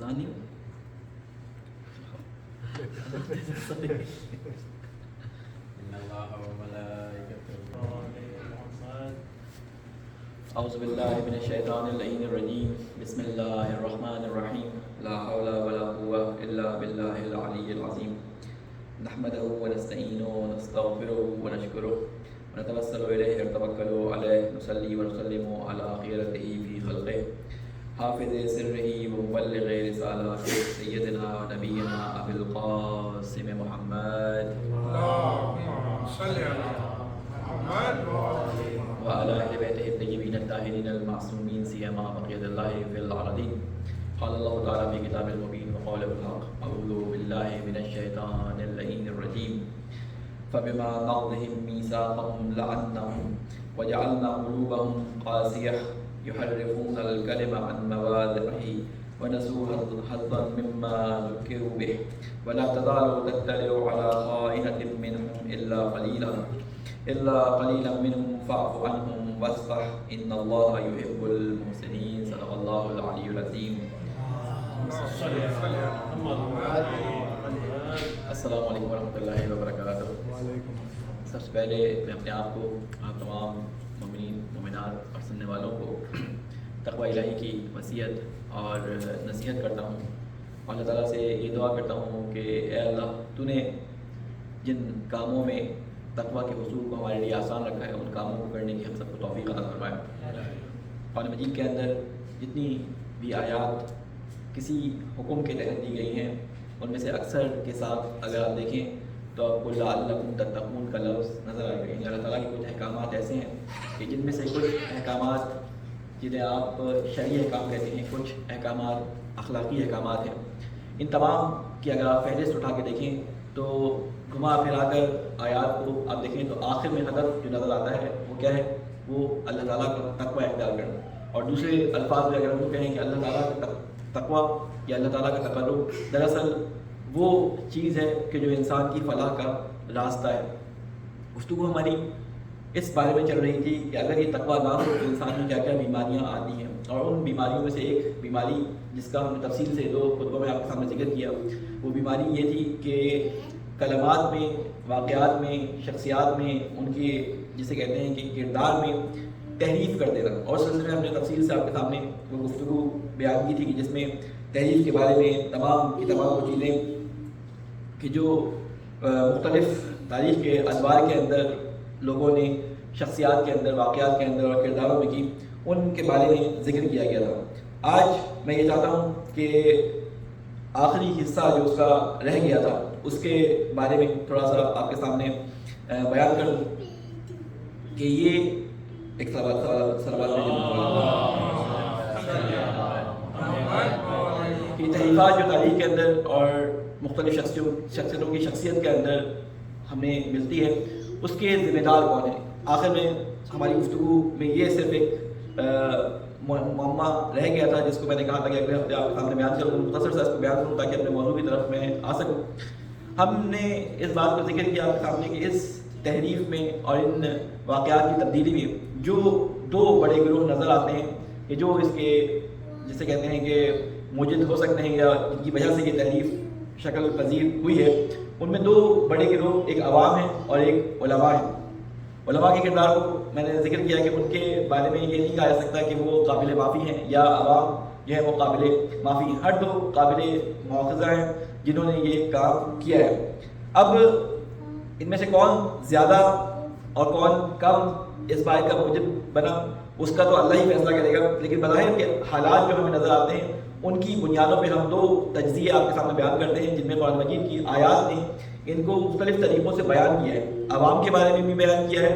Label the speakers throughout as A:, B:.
A: اذان نہیں اعوذ باللہ من الشیطان اللعین الرجیم بسم اللہ الرحمن الرحیم لا حول ولا قوة الا باللہ العلی العظیم نحمده ونستعینه ونستغفره ونشکره ونتوسل الیہ ونتوکل علیہ نصلی ونسلم علی خیرته فی خلقه حافظ سرہ ومبلغ رسالات سیدنا نبینا ابی القاسم محمد
B: اللهم صل علی محمد
A: وعلى اہل بیتہ الطیبین الطاہرین المعصومین سیما بقیۃ اللہ فی الارضین قال اللہ تعالی فی کتاب المبین وقال الحق اعوذ باللہ من الشیطان اللعین الرجیم فبما نقضهم ميثاقهم لعناهم وجعلنا قلوبهم قاسية يحرفون الكلم عن مواضعه ونسوا حظا مما ذكروا به ولا تزال تطلع على خائنة منهم إلا قليلا منهم فاعف عنهم واصفح إن الله يحب المحسنين صدق الله العلي العظيم. السلام علیکم ورحمۃ اللہ وبرکاتہ. سب سے پہلے میں اپنے آپ کو، آپ تمام مومنین مومنات اور سننے والوں کو تقوی الہی کی وصیت اور نصیحت کرتا ہوں. اللہ تعالیٰ سے یہ دعا کرتا ہوں کہ اے اللہ، تو نے جن کاموں میں تقوی کے حصول کو ہمارے لیے آسان رکھا ہے، ان کاموں کو کرنے کی ہم سب کو توفیق عطا فرمائے. قرآن مجید کے اندر جتنی بھی آیات کسی حکم کے تحت دی گئی ہیں، ان میں سے اکثر کے ساتھ اگر آپ دیکھیں تو آپ کو لعلکم تتقون کا لفظ نظر آئے گا. یعنی اللہ تعالیٰ کے کچھ احکامات ایسے ہیں کہ جن میں سے کچھ احکامات جنہیں آپ شرعی احکام کہتے ہیں، کچھ احکامات اخلاقی احکامات ہیں. ان تمام کی اگر آپ فہرست اٹھا کے دیکھیں تو گھما پھرا کر آیات کو آپ دیکھیں تو آخر میں ہدف جو نظر آتا ہے وہ کیا ہے؟ وہ اللہ تعالیٰ کا تقوی اختیار کرنا. اور دوسرے الفاظ میں اگر ہم کہیں کہ اللہ تعالیٰ کا تقوی یا اللہ تعالیٰ کا تقرب، دراصل وہ چیز ہے کہ جو انسان کی فلاح کا راستہ ہے. گفتگو ہماری اس بارے میں چل رہی تھی کہ اگر یہ تقوی نہ ہو تو انسان میں کیا کیا بیماریاں آتی ہیں، اور ان بیماریوں میں سے ایک بیماری جس کا ہم نے تفصیل سے 2 خطبوں میں آپ کے سامنے ذکر کیا، وہ بیماری یہ تھی کہ کلمات میں، واقعات میں، شخصیات میں، ان کے جسے کہتے ہیں کہ کردار میں تحریف کر دینا. اور اس سلسلے میں ہم نے تفصیل سے آپ کے سامنے وہ گفتگو بیان کی تھی کہ جس میں تحریف کے بارے میں تمام کی تمام وہ چیزیں کہ جو مختلف تاریخ کے ادوار کے اندر لوگوں نے شخصیات کے اندر، واقعات کے اندر اور کرداروں میں کی، ان کے بارے میں ذکر کیا گیا تھا. آج میں یہ چاہتا ہوں کہ آخری حصہ جو اس کا رہ گیا تھا اس کے بارے میں تھوڑا سا آپ کے سامنے بیان کروں کہ یہ ایک کہ تحریفات جو تاریخ کے اندر اور مختلف شخصیتوں کی شخصیت کے اندر ہمیں ملتی ہے، اس کے ذمہ دار کون ہیں. آخر میں ہماری گفتگو میں یہ صرف ایک معمہ رہ گیا تھا جس کو میں نے کہا تھا کہ اگلے ہفتے آپ کے سامنے بیان کروں. مختصر سا اس کو بیان کروں تاکہ اپنے موضوع کی طرف میں آ سکوں. ہم نے اس بات کو ذکر کیا آپ کے سامنے کہ اس تحریف میں اور ان واقعات کی تبدیلی میں جو 2 بڑے گروہ نظر آتے ہیں کہ جو اس کے جسے کہتے ہیں کہ موجد ہو سکتے ہیں یا جن کی وجہ سے یہ تحریف شکل پذیر ہوئی ہے، ان میں 2 بڑے گروہ، ایک عوام ہیں اور ایک علماء ہیں. علماء کے کردار کو میں نے ذکر کیا کہ ان کے بارے میں یہ نہیں کہا جا سکتا کہ وہ قابل معافی ہیں یا عوام جو ہے وہ قابل معافی ہیں. ہر 2 قابل مواخذہ ہیں جنہوں نے یہ کام کیا ہے. اب ان میں سے کون زیادہ اور کون کم اس بات کا موجب بنا اس کا تو اللہ ہی فیصلہ کرے گا، لیکن بظاہر کے حالات جو ہمیں نظر آتے ہیں ان کی بنیادوں پہ ہم 2 تجزیے آپ کے سامنے بیان کرتے ہیں جن میں قرآن مجید کی آیات نے ان کو مختلف طریقوں سے بیان کیا ہے. عوام کے بارے میں بھی بیان کیا ہے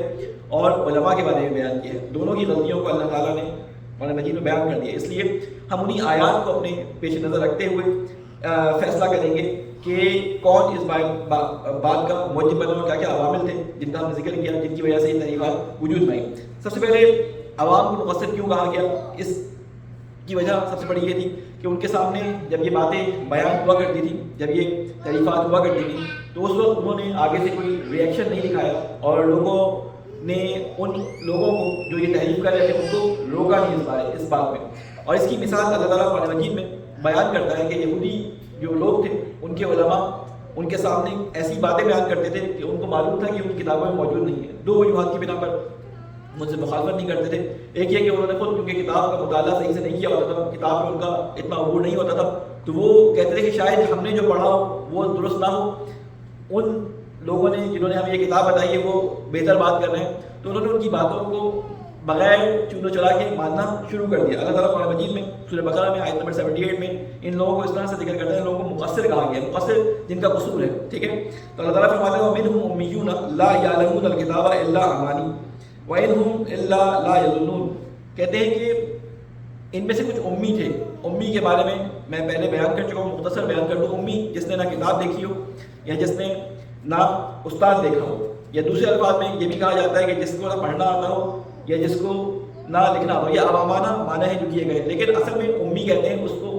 A: اور علماء کے بارے میں بیان کیا ہے. دونوں کی غلطیوں کو اللہ تعالیٰ نے قرآن مجید میں بیان کر دیا. اس لیے ہم انہی آیات کو اپنے پیش نظر رکھتے ہوئے فیصلہ کریں گے کہ کون اس بات کا موجب بنا اور کیا کیا عوامل تھے جن کا ہم نے ذکر کیا جن کی وجہ سے یہ تحریفات وجود میں آئی. سب سے پہلے عوام کو مقصر کیوں کہا گیا؟ اس کی وجہ سب سے بڑی یہ تھی کہ ان کے سامنے جب یہ باتیں بیان ہوا کرتی تھی، جب یہ تحریفات ہوا کرتی تھی، تو اس وقت انہوں نے آگے سے کوئی ری ایکشن نہیں دکھایا اور لوگوں نے ان لوگوں کو جو یہ تحریف کر رہے تھے ان کو روکا نہیں اس بات میں. اور اس کی مثال اللہ تعالیٰ قرآن مجید میں بیان کرتا ہے کہ یہودی جو لوگ تھے ان کے علماء ان کے سامنے ایسی باتیں بیان کرتے تھے کہ ان کو معلوم تھا کہ ان کی کتابوں میں موجود نہیں ہے. 2 وجوہات کی بنا پر مجھ سے مخالفت نہیں کرتے تھے. ایک یہ کہ انہوں نے خود کیونکہ کتاب کا مطالعہ صحیح سے نہیں کیا ہوتا تھا, کتاب میں ان کا اتنا عبور نہیں ہوتا تھا, تو وہ کہتے تھے کہ شاید ہم نے جو پڑھا ہو وہ درست نہ ہو, ان لوگوں نے جنہوں نے ہمیں یہ کتاب بتائی ہے وہ بہتر بات کر رہے ہیں. تو انہوں نے ان کی باتوں کو بغیر چون و چلا کے ماننا شروع کر دیا. اللہ تعالیٰ قرآن مجید میں سورہ بقرہ میں آیت نمبر 78 میں ان لوگوں کو اس طرح سے ذکر کرتا ہے, ان لوگوں کو مقصر کہا گیا, مقصر جن کا قصور ہے. ٹھیک ہے, تو اللہ تعالیٰ فرماتا ہے وَمِنْهُمْ أُمِّيُّونَ لَا يَعْلَمُونَ الْكِتَابَ إِلَّا أَمَانِيَّ وَإِنْهُمْ إِلَّا لَا يَظُنُّونَ. کہتے ہیں کہ ان میں سے کچھ امی تھے. امی کے بارے میں پہلے بیان کر چکا ہوں, مختصر بیان کر دوں. امی جس نے نہ کتاب دیکھی ہو یا جس نے نہ استاد دیکھا ہو, یا دوسرے الفاظ میں یہ بھی کہا جاتا ہے کہ جس کو نہ پڑھنا آتا ہو یا جس کو نہ لکھنا آتا ہو. یہ عوامانہ معنی ہے جو کیے گئے, لیکن اصل میں امی کہتے ہیں اس کو.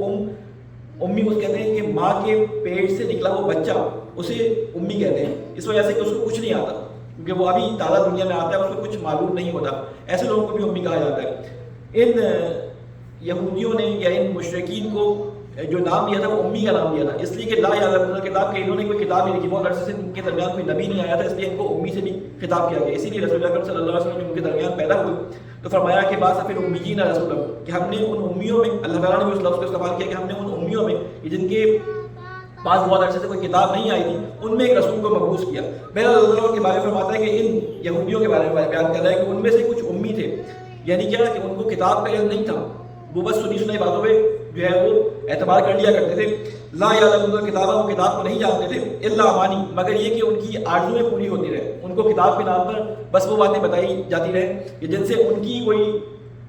A: امی اس کہتے ہیں کہ ماں کے پیٹ سے نکلا وہ بچہ, اسے امی کہتے ہیں, اس وجہ سے کہ اس کو کچھ نہیں آتا, کیونکہ وہ ابھی تازہ دنیا میں آتا ہے, اس کو کچھ معلوم نہیں ہوتا. ایسے لوگوں کو بھی امی کہا جاتا ہے. ان یہودیوں نے یا ان مشرکین کو جو نام دیا تھا وہ امی کا نام دیا تھا, اس لیے کہ لا یعلمون کتاب کہ انہوں نے کوئی کتاب نہیں لکھی, بہت عرصے سے ان کے درمیان کوئی نبی نہیں آیا تھا, اس لیے ان کو امی سے بھی خطاب کیا گیا. اسی لیے رسول اللہ صلی اللہ علیہ وسلم ان کے درمیان پیدا ہوئے تو فرمایا کہ بعض فی الامیین رسول اللہ, کہ ہم نے ان امیوں میں, اللہ تعالیٰ نے اس لفظ کو استعمال کیا کہ ہم نے ان امیوں میں جن کے پاس بہت عرصے سے کوئی کتاب نہیں آئی تھی ان میں ایک رسول کو مبعوث کیا. بہرحال اللہ تعالیٰ کے بارے میں فرماتا ہے کہ ان یہودیوں کے بارے میں بیان کر رہا ہے کہ ان میں سے کچھ امی تھے, یعنی کیا کہ ان کو کتاب کا علم نہیں تھا, وہ بس سنی سنائی باتوں پہ جو ہے وہ اعتبار کر لیا کرتے تھے. لا یعلمون الکتاب, وہ کتاب کو نہیں جانتے تھے, الا امانی, مگر یہ کہ ان کی آرزویں پوری ہوتی رہے, ان کو کتاب کے نام پر بس وہ باتیں بتائی جاتی رہے کہ جن سے ان کی کوئی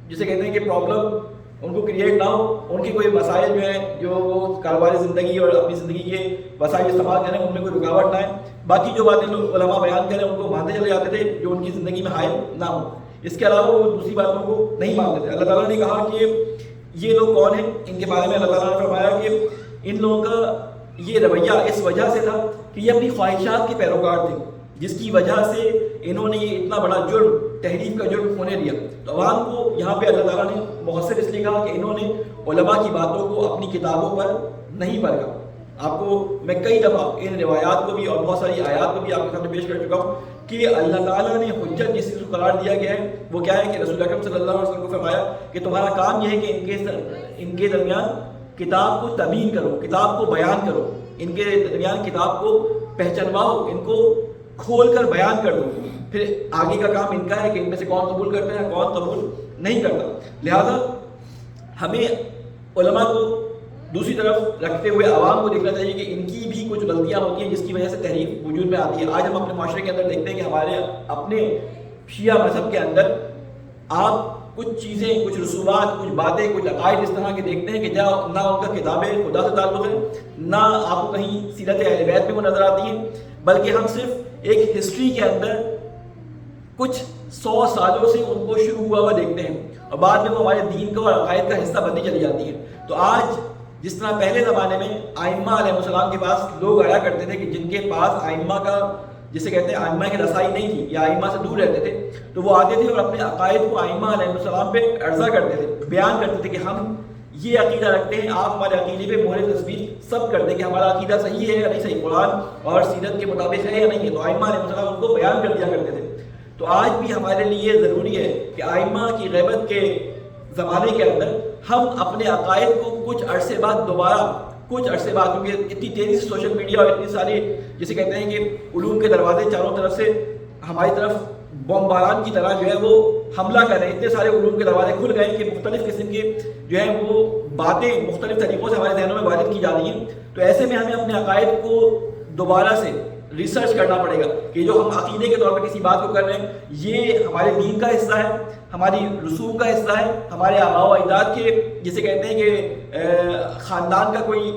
A: جسے کہتے ہیں کہ پرابلم ان کو کریٹ نہ ہو, ان کے کوئی مسائل جو ہیں جو وہ کاروباری زندگی اور اپنی زندگی کے وسائل استعمال کریں ان میں کوئی رکاوٹ نہ ہے. باقی جو باتیں لوگ علماء بیان کریں ان کو مانتے چلے جاتے تھے جو ان کی زندگی میں حائل نہ ہو. اس کے علاوہ وہ دوسری باتوں کو نہیں مانتے تھے. اللہ تعالیٰ نے کہا کہ یہ لوگ کون ہیں, ان کے بارے میں اللہ تعالیٰ نے فرمایا کہ ان لوگوں کا یہ رویہ اس وجہ سے تھا کہ یہ اپنی خواہشات کے پیروکار تھے, جس کی وجہ سے انہوں نے یہ اتنا بڑا جرم, تحریف کا جرم ہونے دیا. تو عوام کو یہاں پہ اللہ تعالیٰ نے مؤثر اس لیے کہا کہ انہوں نے علماء کی باتوں کو اپنی کتابوں پر نہیں پرکھا. آپ کو میں کئی دفعہ ان روایات کو بھی اور بہت ساری آیات کو بھی آپ کے سامنے پیش کر چکا ہوں کہ اللہ تعالیٰ نے حجت جس چیز کو قرار دیا گیا ہے وہ کیا ہے کہ رسول اکرم صلی اللہ علیہ وسلم کو فرمایا کہ تمہارا کام یہ ہے کہ ان کے درمیان کتاب کو تبیین کرو, کتاب کو بیان کرو, ان کے درمیان کتاب کو پہچانواؤ, ان کو کھول کر بیان کر دو. پھر آگے کا کام ان کا ہے کہ ان میں سے کون قبول کرتا ہے کون قبول نہیں کرتا. لہذا ہمیں علماء کو دوسری طرف رکھتے ہوئے عوام کو دیکھنا چاہیے کہ ان کی بھی کچھ غلطیاں ہوتی ہیں جس کی وجہ سے تحریف وجود میں آتی ہے. آج ہم اپنے معاشرے کے اندر دیکھتے ہیں کہ ہمارے اپنے شیعہ مذہب کے اندر آپ کچھ چیزیں, کچھ رسومات, کچھ باتیں, کچھ عقائد اس طرح کے دیکھتے ہیں کہ نہ ان کا کتاب خدا سے تعلق ہے, نہ آپ کو کہیں سیرت اہل بیت میں وہ نظر آتی ہے, بلکہ ہم صرف ایک ہسٹری کے اندر کچھ 100 سالوں سے ان کو شروع ہوا دیکھتے ہیں اور بعد میں وہ ہمارے دین کا اور عقائد کا حصہ بنتی چلی جاتی ہے. تو آج جس طرح پہلے زمانے میں آئمہ علیہ السلام کے پاس لوگ آیا کرتے تھے کہ جن کے پاس آئمہ کا جسے کہتے ہیں آئمہ کی رسائی نہیں تھی یا آئمہ سے دور رہتے تھے, تو وہ آتے تھے اور اپنے عقائد کو آئمہ علیہ السلام پہ عرضہ کرتے تھے, بیان کرتے تھے کہ ہم یہ عقیدہ رکھتے ہیں, آپ ہمارے عقیدے پہ مہر تصویر سب کر دیں کہ ہمارا عقیدہ صحیح ہے یا نہیں صحیح, قرآن اور سیرت کے مطابق ہے یا نہیں ہے. تو آئمہ علیہ السلام ان کو بیان کر دیا کرتے تھے. تو آج بھی ہمارے لیے ضروری ہے کہ آئمہ کی غیبت کے زمانے کے اندر ہم اپنے عقائد کو کچھ عرصے بعد دوبارہ کیونکہ اتنی تیزی سے سوشل میڈیا اور اتنی ساری جسے کہتے ہیں کہ علوم کے دروازے چاروں طرف سے ہماری طرف بمباران کی طرح جو ہے وہ حملہ کر رہے ہیں, اتنے سارے علوم کے دروازے کھل گئے کہ مختلف قسم کے جو ہے وہ باتیں مختلف طریقوں سے ہمارے ذہنوں میں وارد کی جا رہی ہیں. تو ایسے میں ہمیں اپنے عقائد کو دوبارہ سے ریسرچ کرنا پڑے گا کہ جو ہم عقیدے کے طور پہ کسی بات کو کر رہے ہیں یہ ہمارے دین کا حصہ ہے, ہماری رسوم کا حصہ ہے, ہمارے آباء و اجداد کے جسے کہتے ہیں کہ خاندان کا کوئی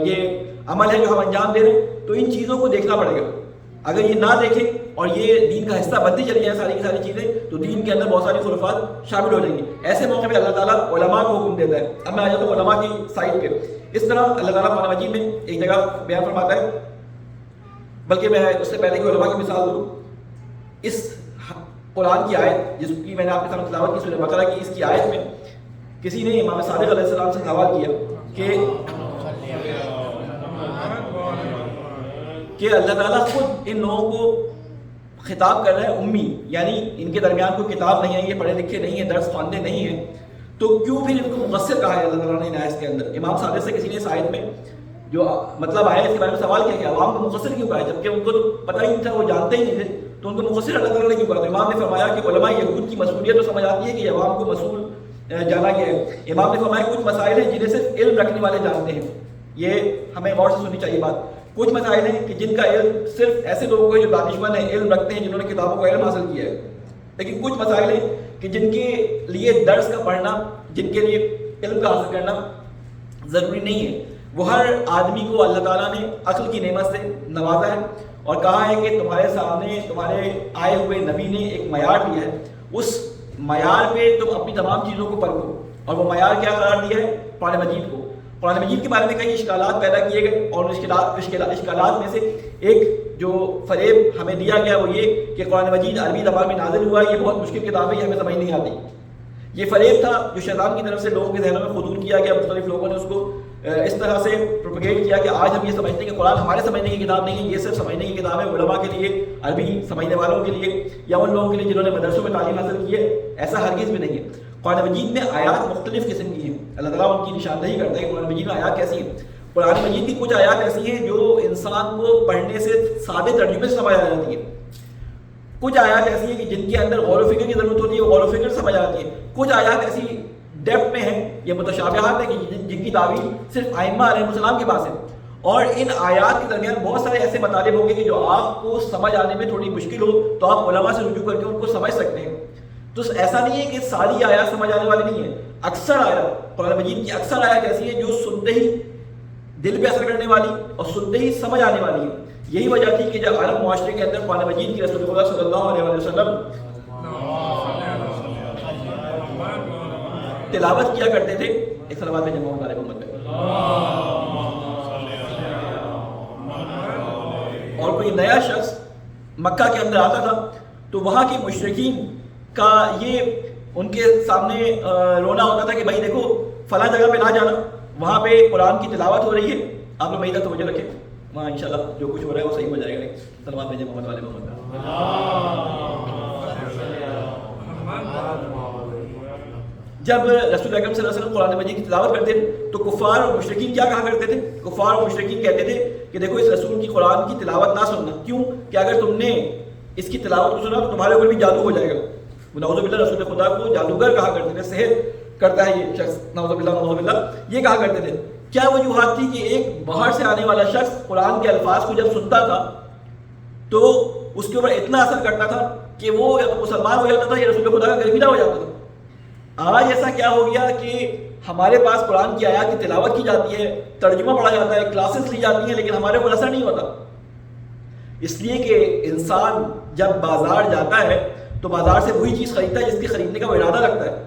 A: یہ عمل ہے جو ہم انجام دے رہے ہیں. تو ان چیزوں کو دیکھنا پڑے گا. اگر یہ نہ دیکھیں اور یہ دین کا حصہ بنتی چلی جائیں ساری کی ساری چیزیں تو دین کے اندر بہت ساری خرافات شامل ہو جائیں گی. ایسے موقع پہ اللہ تعالیٰ علماء کو حکم دیتا ہے. اب میں آ جاتا ہوں علماء کی سائڈ پہ. اس طرح اللہ تعالیٰ قرآن مجید میں ایک جگہ بیان فرماتا ہے, بلکہ میں اس سے پہلے کہ علماء کی مثال دوں, اس قرآن کی آیت جس کی میں نے آپ کے سامنے تلاوت کی سورہ بقرہ کی, اس کی آیت میں کسی نے امام صادق علیہ السلام سے سوال کیا کہ اللہ تعالیٰ خود ان لوگوں کو خطاب کر رہے ہیں امی، یعنی ان کے درمیان کوئی کتاب نہیں ہے، یہ پڑھے لکھے نہیں ہیں، درس خواندے نہیں ہیں، تو کیوں پھر ان کو مقصر کہا ہے اللہ تعالیٰ نے آیت کے اندر؟ امام صادق سے کسی نے اس آیت میں جو مطلب آیا اس کے بارے میں سوال کیا کہ عوام کو مقصر کیوں کہا ہے، جبکہ ان کو تو پتہ ہی نہیں تھا، وہ جانتے ہی نہیں تھے، تو ان کو مقصر اللہ تعالیٰ نے کیوں کہا؟ تو امام نے فرمایا کہ علماء یہود کی مسئولیت تو سمجھ آتی ہے کہ عوام کو مسئول جانا گیا ہے۔ امام نے فرمایا کچھ مسائل ہیں جنہیں صرف علم رکھنے والے جانتے ہیں، یہ ہمیں غور سے سننی چاہیے بات۔ کچھ مسائل ہیں کہ جن کا علم صرف ایسے لوگوں کو جو دانشمند ہیں، علم رکھتے ہیں، جنہوں نے کتابوں کا علم حاصل کیا ہے، لیکن کچھ مسائل ہیں کہ جن کے لیے درس کا پڑھنا، جن کے لیے علم کا حاصل کرنا ضروری نہیں ہے، وہ ہر آدمی کو اللہ تعالیٰ نے عقل کی نعمت سے نوازا ہے اور کہا ہے کہ تمہارے سامنے تمہارے آئے ہوئے نبی نے ایک معیار دیا ہے، اس معیار پہ تم اپنی تمام چیزوں کو پرکھو، اور وہ معیار کیا قرار دیا ہے؟ قرآن مجید کو۔ قرآن مجید کے بارے میں کئی اشکالات پیدا کیے گئے، اور اشکالات میں سے ایک جو فریب ہمیں دیا گیا وہ یہ کہ قرآن مجید عربی زبان میں نازل ہوا ہے، یہ بہت مشکل کتاب ہے، یہ ہمیں سمجھ نہیں آتی۔ یہ فریب تھا جو شیطان کی طرف سے لوگوں کے ذہنوں میں خطور کیا گیا، مختلف لوگوں نے اس کو اس طرح سے پروپیگیٹ کیا کہ آج ہم یہ سمجھتے ہیں کہ قرآن ہمارے سمجھنے کی کتاب نہیں ہے، یہ صرف سمجھنے کی کتاب ہے علماء کے لیے، عربی سمجھنے والوں کے لیے، یا ان لوگوں کے لیے جنہوں نے مدرسوں میں تعلیم حاصل کی ہے۔ ایسا ہرگز بھی نہیں ہے۔ قرآن مجید میں آیات مختلف قسم کی ہیں، اللہ تعالیٰ ان کی نشاندہی کرتا ہے کہ قرآن مجید میں آیات کیسی ہیں۔ قرآن مجید کی کچھ آیات ایسی ہیں جو انسان کو پڑھنے سے سادے ترجمے سے سمجھ آ جاتی ہیں، کچھ آیات ایسی ہیں کہ جن کے اندر غور و فکر کی ضرورت ہوتی ہے، غور و فکر سمجھ آتی ہے، کچھ آیات ایسی ڈیپتھ میں ہیں، یہ متشابہات ہیں کہ جن کی تعویل صرف ائمہ علیہ السلام کے پاس ہے، اور ان آیات کے درمیان بہت سارے ایسے مطالب ہوں گے کہ جو آپ کو سمجھ آنے میں تھوڑی مشکل ہو تو آپ علماء سے رجوع کر کے ان کو سمجھ سکتے ہیں۔ تو ایسا نہیں ہے کہ ساری آیات سمجھ آنے والی نہیں ہے، اکثر آیات قرآن مجید کی اکثر آیات ایسی ہیں جو سنتے ہی دل پہ اثر کرنے والی اور سنتے ہی سمجھ آنے والی ہے۔ یہی وجہ تھی کہ جب عرب معاشرے کے اندر قرآن مجید کی رسول اللہ صلی اللہ علیہ وسلم تلاوت کیا کرتے تھے، ایک صلوات میں جمع علیہ محمد پہ، اور کوئی نیا شخص مکہ کے اندر آتا تھا تو وہاں کے مشرکین کا یہ ان کے سامنے رونا ہوتا تھا کہ بھائی دیکھو فلاں جگہ پہ نہ جانا، وہاں پہ قرآن کی تلاوت ہو رہی ہے، آپ لوگ میدہ توجہ رکھیں، وہاں انشاءاللہ جو کچھ ہو رہا ہے وہ صحیح ہو جائے گا۔ صلوات بھیجیں محمد والے محمد پہ۔ جب رسول اکرم صلی اللہ علیہ وسلم قرآن مجید کی تلاوت کرتے تھے تو کفار اور مشرکین کیا کہا کرتے تھے؟ کفار اور مشرکین کہتے تھے کہ دیکھو اس رسول کی قرآن کی تلاوت نہ سننا، کیوں کہ اگر تم نے اس کی تلاوت کو سنا تو تمہارے اوپر بھی جادو ہو جائے گا۔ نعوذ باللہ رسول خدا کو جادوگر کہا کرتے تھے، سحر کرتا ہے یہ شخص، نعوذ باللہ یہ کہا کرتے تھے۔ کیا وجوہات تھی کہ ایک باہر سے آنے والا شخص قرآن کے الفاظ کو جب سنتا تھا تو اس کے اوپر اتنا اثر کرتا تھا کہ وہ یا تو مسلمان ہو جاتا تھا یا رسول خدا کا گرویدہ ہو جاتا تھا۔ آج ایسا کیا ہو گیا کہ ہمارے پاس قرآن کی آیات کی تلاوت کی جاتی ہے، ترجمہ پڑھا جاتا ہے، کلاسز لی جاتی ہیں، لیکن ہمارے اوپر اثر نہیں ہوتا، اس لیے کہ انسان جب بازار جاتا ہے تو بازار سے وہی چیز خریدتا ہے جس کے خریدنے کا وہ ارادہ رکھتا ہے۔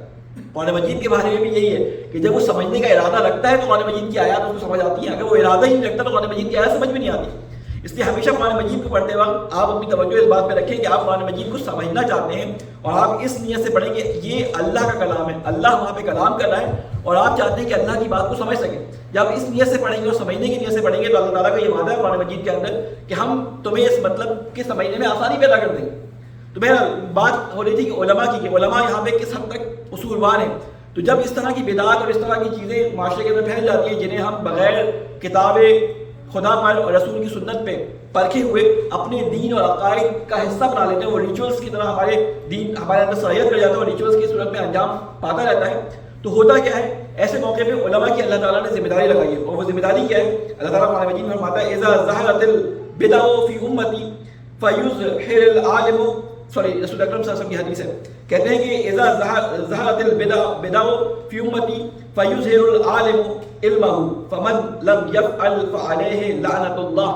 A: قرآن مجید کے بارے میں بھی یہی ہے کہ جب وہ سمجھنے کا ارادہ رکھتا ہے تو قرآن مجید کی آیات اس کو سمجھ آتی ہیں، اگر وہ ارادہ ہی نہیں رکھتا تو قرآن مجید کی آیات سمجھ بھی نہیں آتی۔ اس لیے ہمیشہ قرآن مجید کو پڑھتے وقت آپ اپنی توجہ اس بات پہ رکھیں کہ آپ قرآن مجید کو سمجھنا چاہتے ہیں، اور آپ اس نیت سے پڑھیں کہ یہ اللہ کا کلام ہے، اللہ وہاں پہ کلام کر رہا ہے اور آپ چاہتے ہیں کہ اللہ کی بات کو سمجھ سکیں۔ جب اس نیت سے پڑھیں گے اور سمجھنے کی نیت سے پڑھیں گے تو اللہ تعالیٰ کا یہ وعدہ ہے قرآن مجید کے اندر کہ ہم تمہیں اس مطلب کے سمجھنے میں آسانی پیدا کر دیں گے۔ تو بہرحال بات ہو رہی تھی کہ علماء کی، کہ علماء یہاں پہ کس حد تک اصولوار ہیں۔ تو جب اس طرح کی بدعات اور اس طرح کی چیزیں معاشرے کے اندر پھیل جاتی ہیں جنہیں ہم بغیر کتاب خدا پر اور رسول کی سنت پہ پرکھے ہوئے اپنے دین اور عقائد کا حصہ بنا لیتے ہیں، وہ ریچولس کی طرح ہمارے دین ہمارے اندر صلاحیت کر جاتا ہے اور ریچولس کی صورت میں انجام پاتا رہتا ہے، تو ہوتا کیا ہے ایسے موقع پہ علماء کی اللہ تعالیٰ نے ذمہ داری لگائی ہے، اور وہ ذمہ داری کیا ہے؟ اللہ تعالیٰ قرآن مجید میں فرماتا ہے اذا ظہرت البدع فی امتی فیظہر العالم، رسول اکرم صلی اللہ علیہ وسلم کی حدیث ہے، کہتے ہیں کہ اذا ظہرت البدع فی امتی فیظہر العالم علمہ فمن لم یفعل فعلیہ لعنت اللہ۔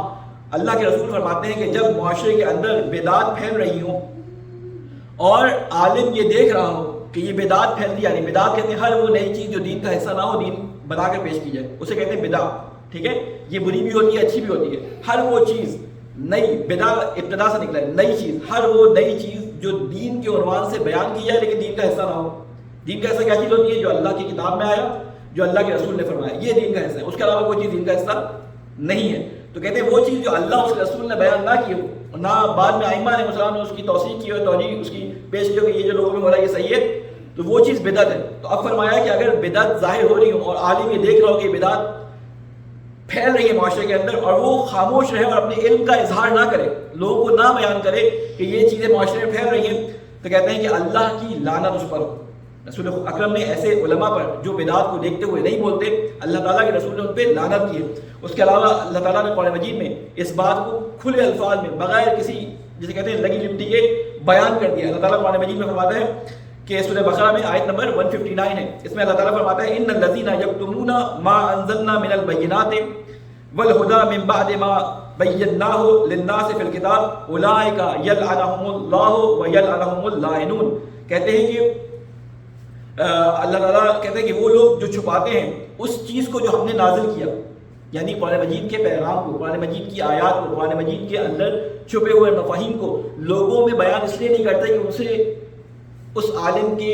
A: اللہ کے رسول فرماتے ہیں کہ جب معاشرے کے اندر بدعات پھیل رہی ہوں اور عالم یہ دیکھ رہا ہو کہ یہ بدعات پھیلتی، یعنی بدعات کہتے ہیں ہر وہ نئی چیز جو دین کا حصہ نہ ہو، دین بنا کر پیش کی جائے، اسے کہتے ہیں بدع، ٹھیک ہے؟ یہ بری بھی ہوتی ہے، اچھی بھی ہوتی ہے، ہر وہ چیز نئی، بدع ابتدا سے نکلا ہے، نئی چیز، ہر وہ نئی چیز جو دین کے عنوان سے بیان کی جائے لیکن دین کا حصہ نہ ہو، دین کا حصہ کیا چیز ہوتی ہے؟ جو اللہ کی کتاب میں آیا، جو اللہ کے رسول نے فرمایا، یہ دین کا حصہ ہے، اس کے علاوہ کوئی چیز دین کا حصہ نہیں ہے۔ تو کہتے ہیں وہ چیز جو اللہ اس کے رسول نے بیان نہ کی ہو، نہ بعد میں ائمہ نے مسلمان نے اس کی توثیق کی ہو، توجیہ اس کی پیش کی ہو کہ یہ جو لوگوں میں ہو رہا ہے یہ صحیح ہے، تو وہ چیز بدعت ہے۔ تو اب فرمایا کہ اگر بدعت ظاہر ہو رہی ہو اور عالم یہ دیکھ رہا ہو کہ بدعت پھیل رہی ہے معاشرے کے اندر، اور وہ خاموش رہے اور اپنے علم کا اظہار نہ کرے، لوگوں کو نہ بیان کرے کہ یہ چیزیں معاشرے میں پھیل رہی ہیں، تو کہتے ہیں کہ اللہ کی لعنت اس پر ہو۔ رسول اکرم نے ایسے علماء پر جو بدعات کو دیکھتے ہوئے نہیں بولتے، اللہ تعالیٰ کے رسول نے ان پہ لعنت کی ہے۔ اس کے علاوہ اللہ تعالیٰ نے قرآن مجید میں اس بات کو کھلے الفاظ میں بغیر کسی جسے کہتے ہیں لگی لپٹی کے بیان کر دیا۔ اللہ تعالیٰ قرآن مجید میں فرماتا ہے کہ سورہ بقرہ میں آیت نمبر 159 ہے، اس میں اللہ تعالیٰ فرماتا ہے ان الذین یکتمون ما انزلنا من البینات والہدی من بعد ما بیناہ للناس فی الکتاب اولئک یلعنہم اللہ ویلعنہم اللاعنون۔ کہتے ہیں کہ اللہ تعالیٰ کہتے ہیں کہ وہ لوگ جو چھپاتے ہیں اس چیز کو جو ہم نے نازل کیا، یعنی قرآن مجید کے پیغام کو، قرآن مجید کی آیات کو، قرآن مجید کے اندر چھپے ہوئے مفاہیم کو لوگوں میں بیان اس لیے نہیں کرتے کہ ان سے اس عالم کی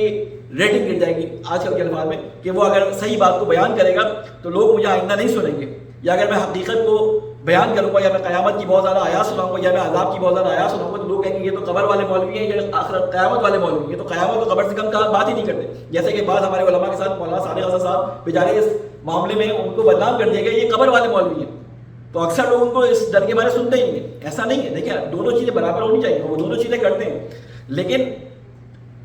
A: ریٹنگ گر جائے گی آج کل کے الفاظ میں، کہ وہ اگر صحیح بات کو بیان کرے گا تو لوگ مجھے آئندہ نہیں سنیں گے، یا اگر میں حقیقت کو بیان کروں گا، یا میں قیامت کی بہت زیادہ آیات سناؤں گا، یا میں عذاب کی بہت زیادہ آیات سناؤں گا، تو لوگ کہیں گے یہ تو قبر والے مولوی ہیں، یہ آخرت قیامت والے مولوی ہیں، یہ تو قیامت اور قبر سے کم بات ہی نہیں کرتے۔ جیسے کہ بعض ہمارے علماء کے ساتھ مولانا صادق حسن صاحب بیچارے اس معاملے میں ان کو بدنام کر دیا گیا، یہ قبر والے مولوی ہیں، تو اکثر لوگ ان کو اس ڈر کے بارے سنتے ہی نہیں۔ ایسا نہیں ہے، دیکھیں دونوں چیزیں برابر ہونی چاہیے، وہ دونوں چیزیں کرتے ہیں، لیکن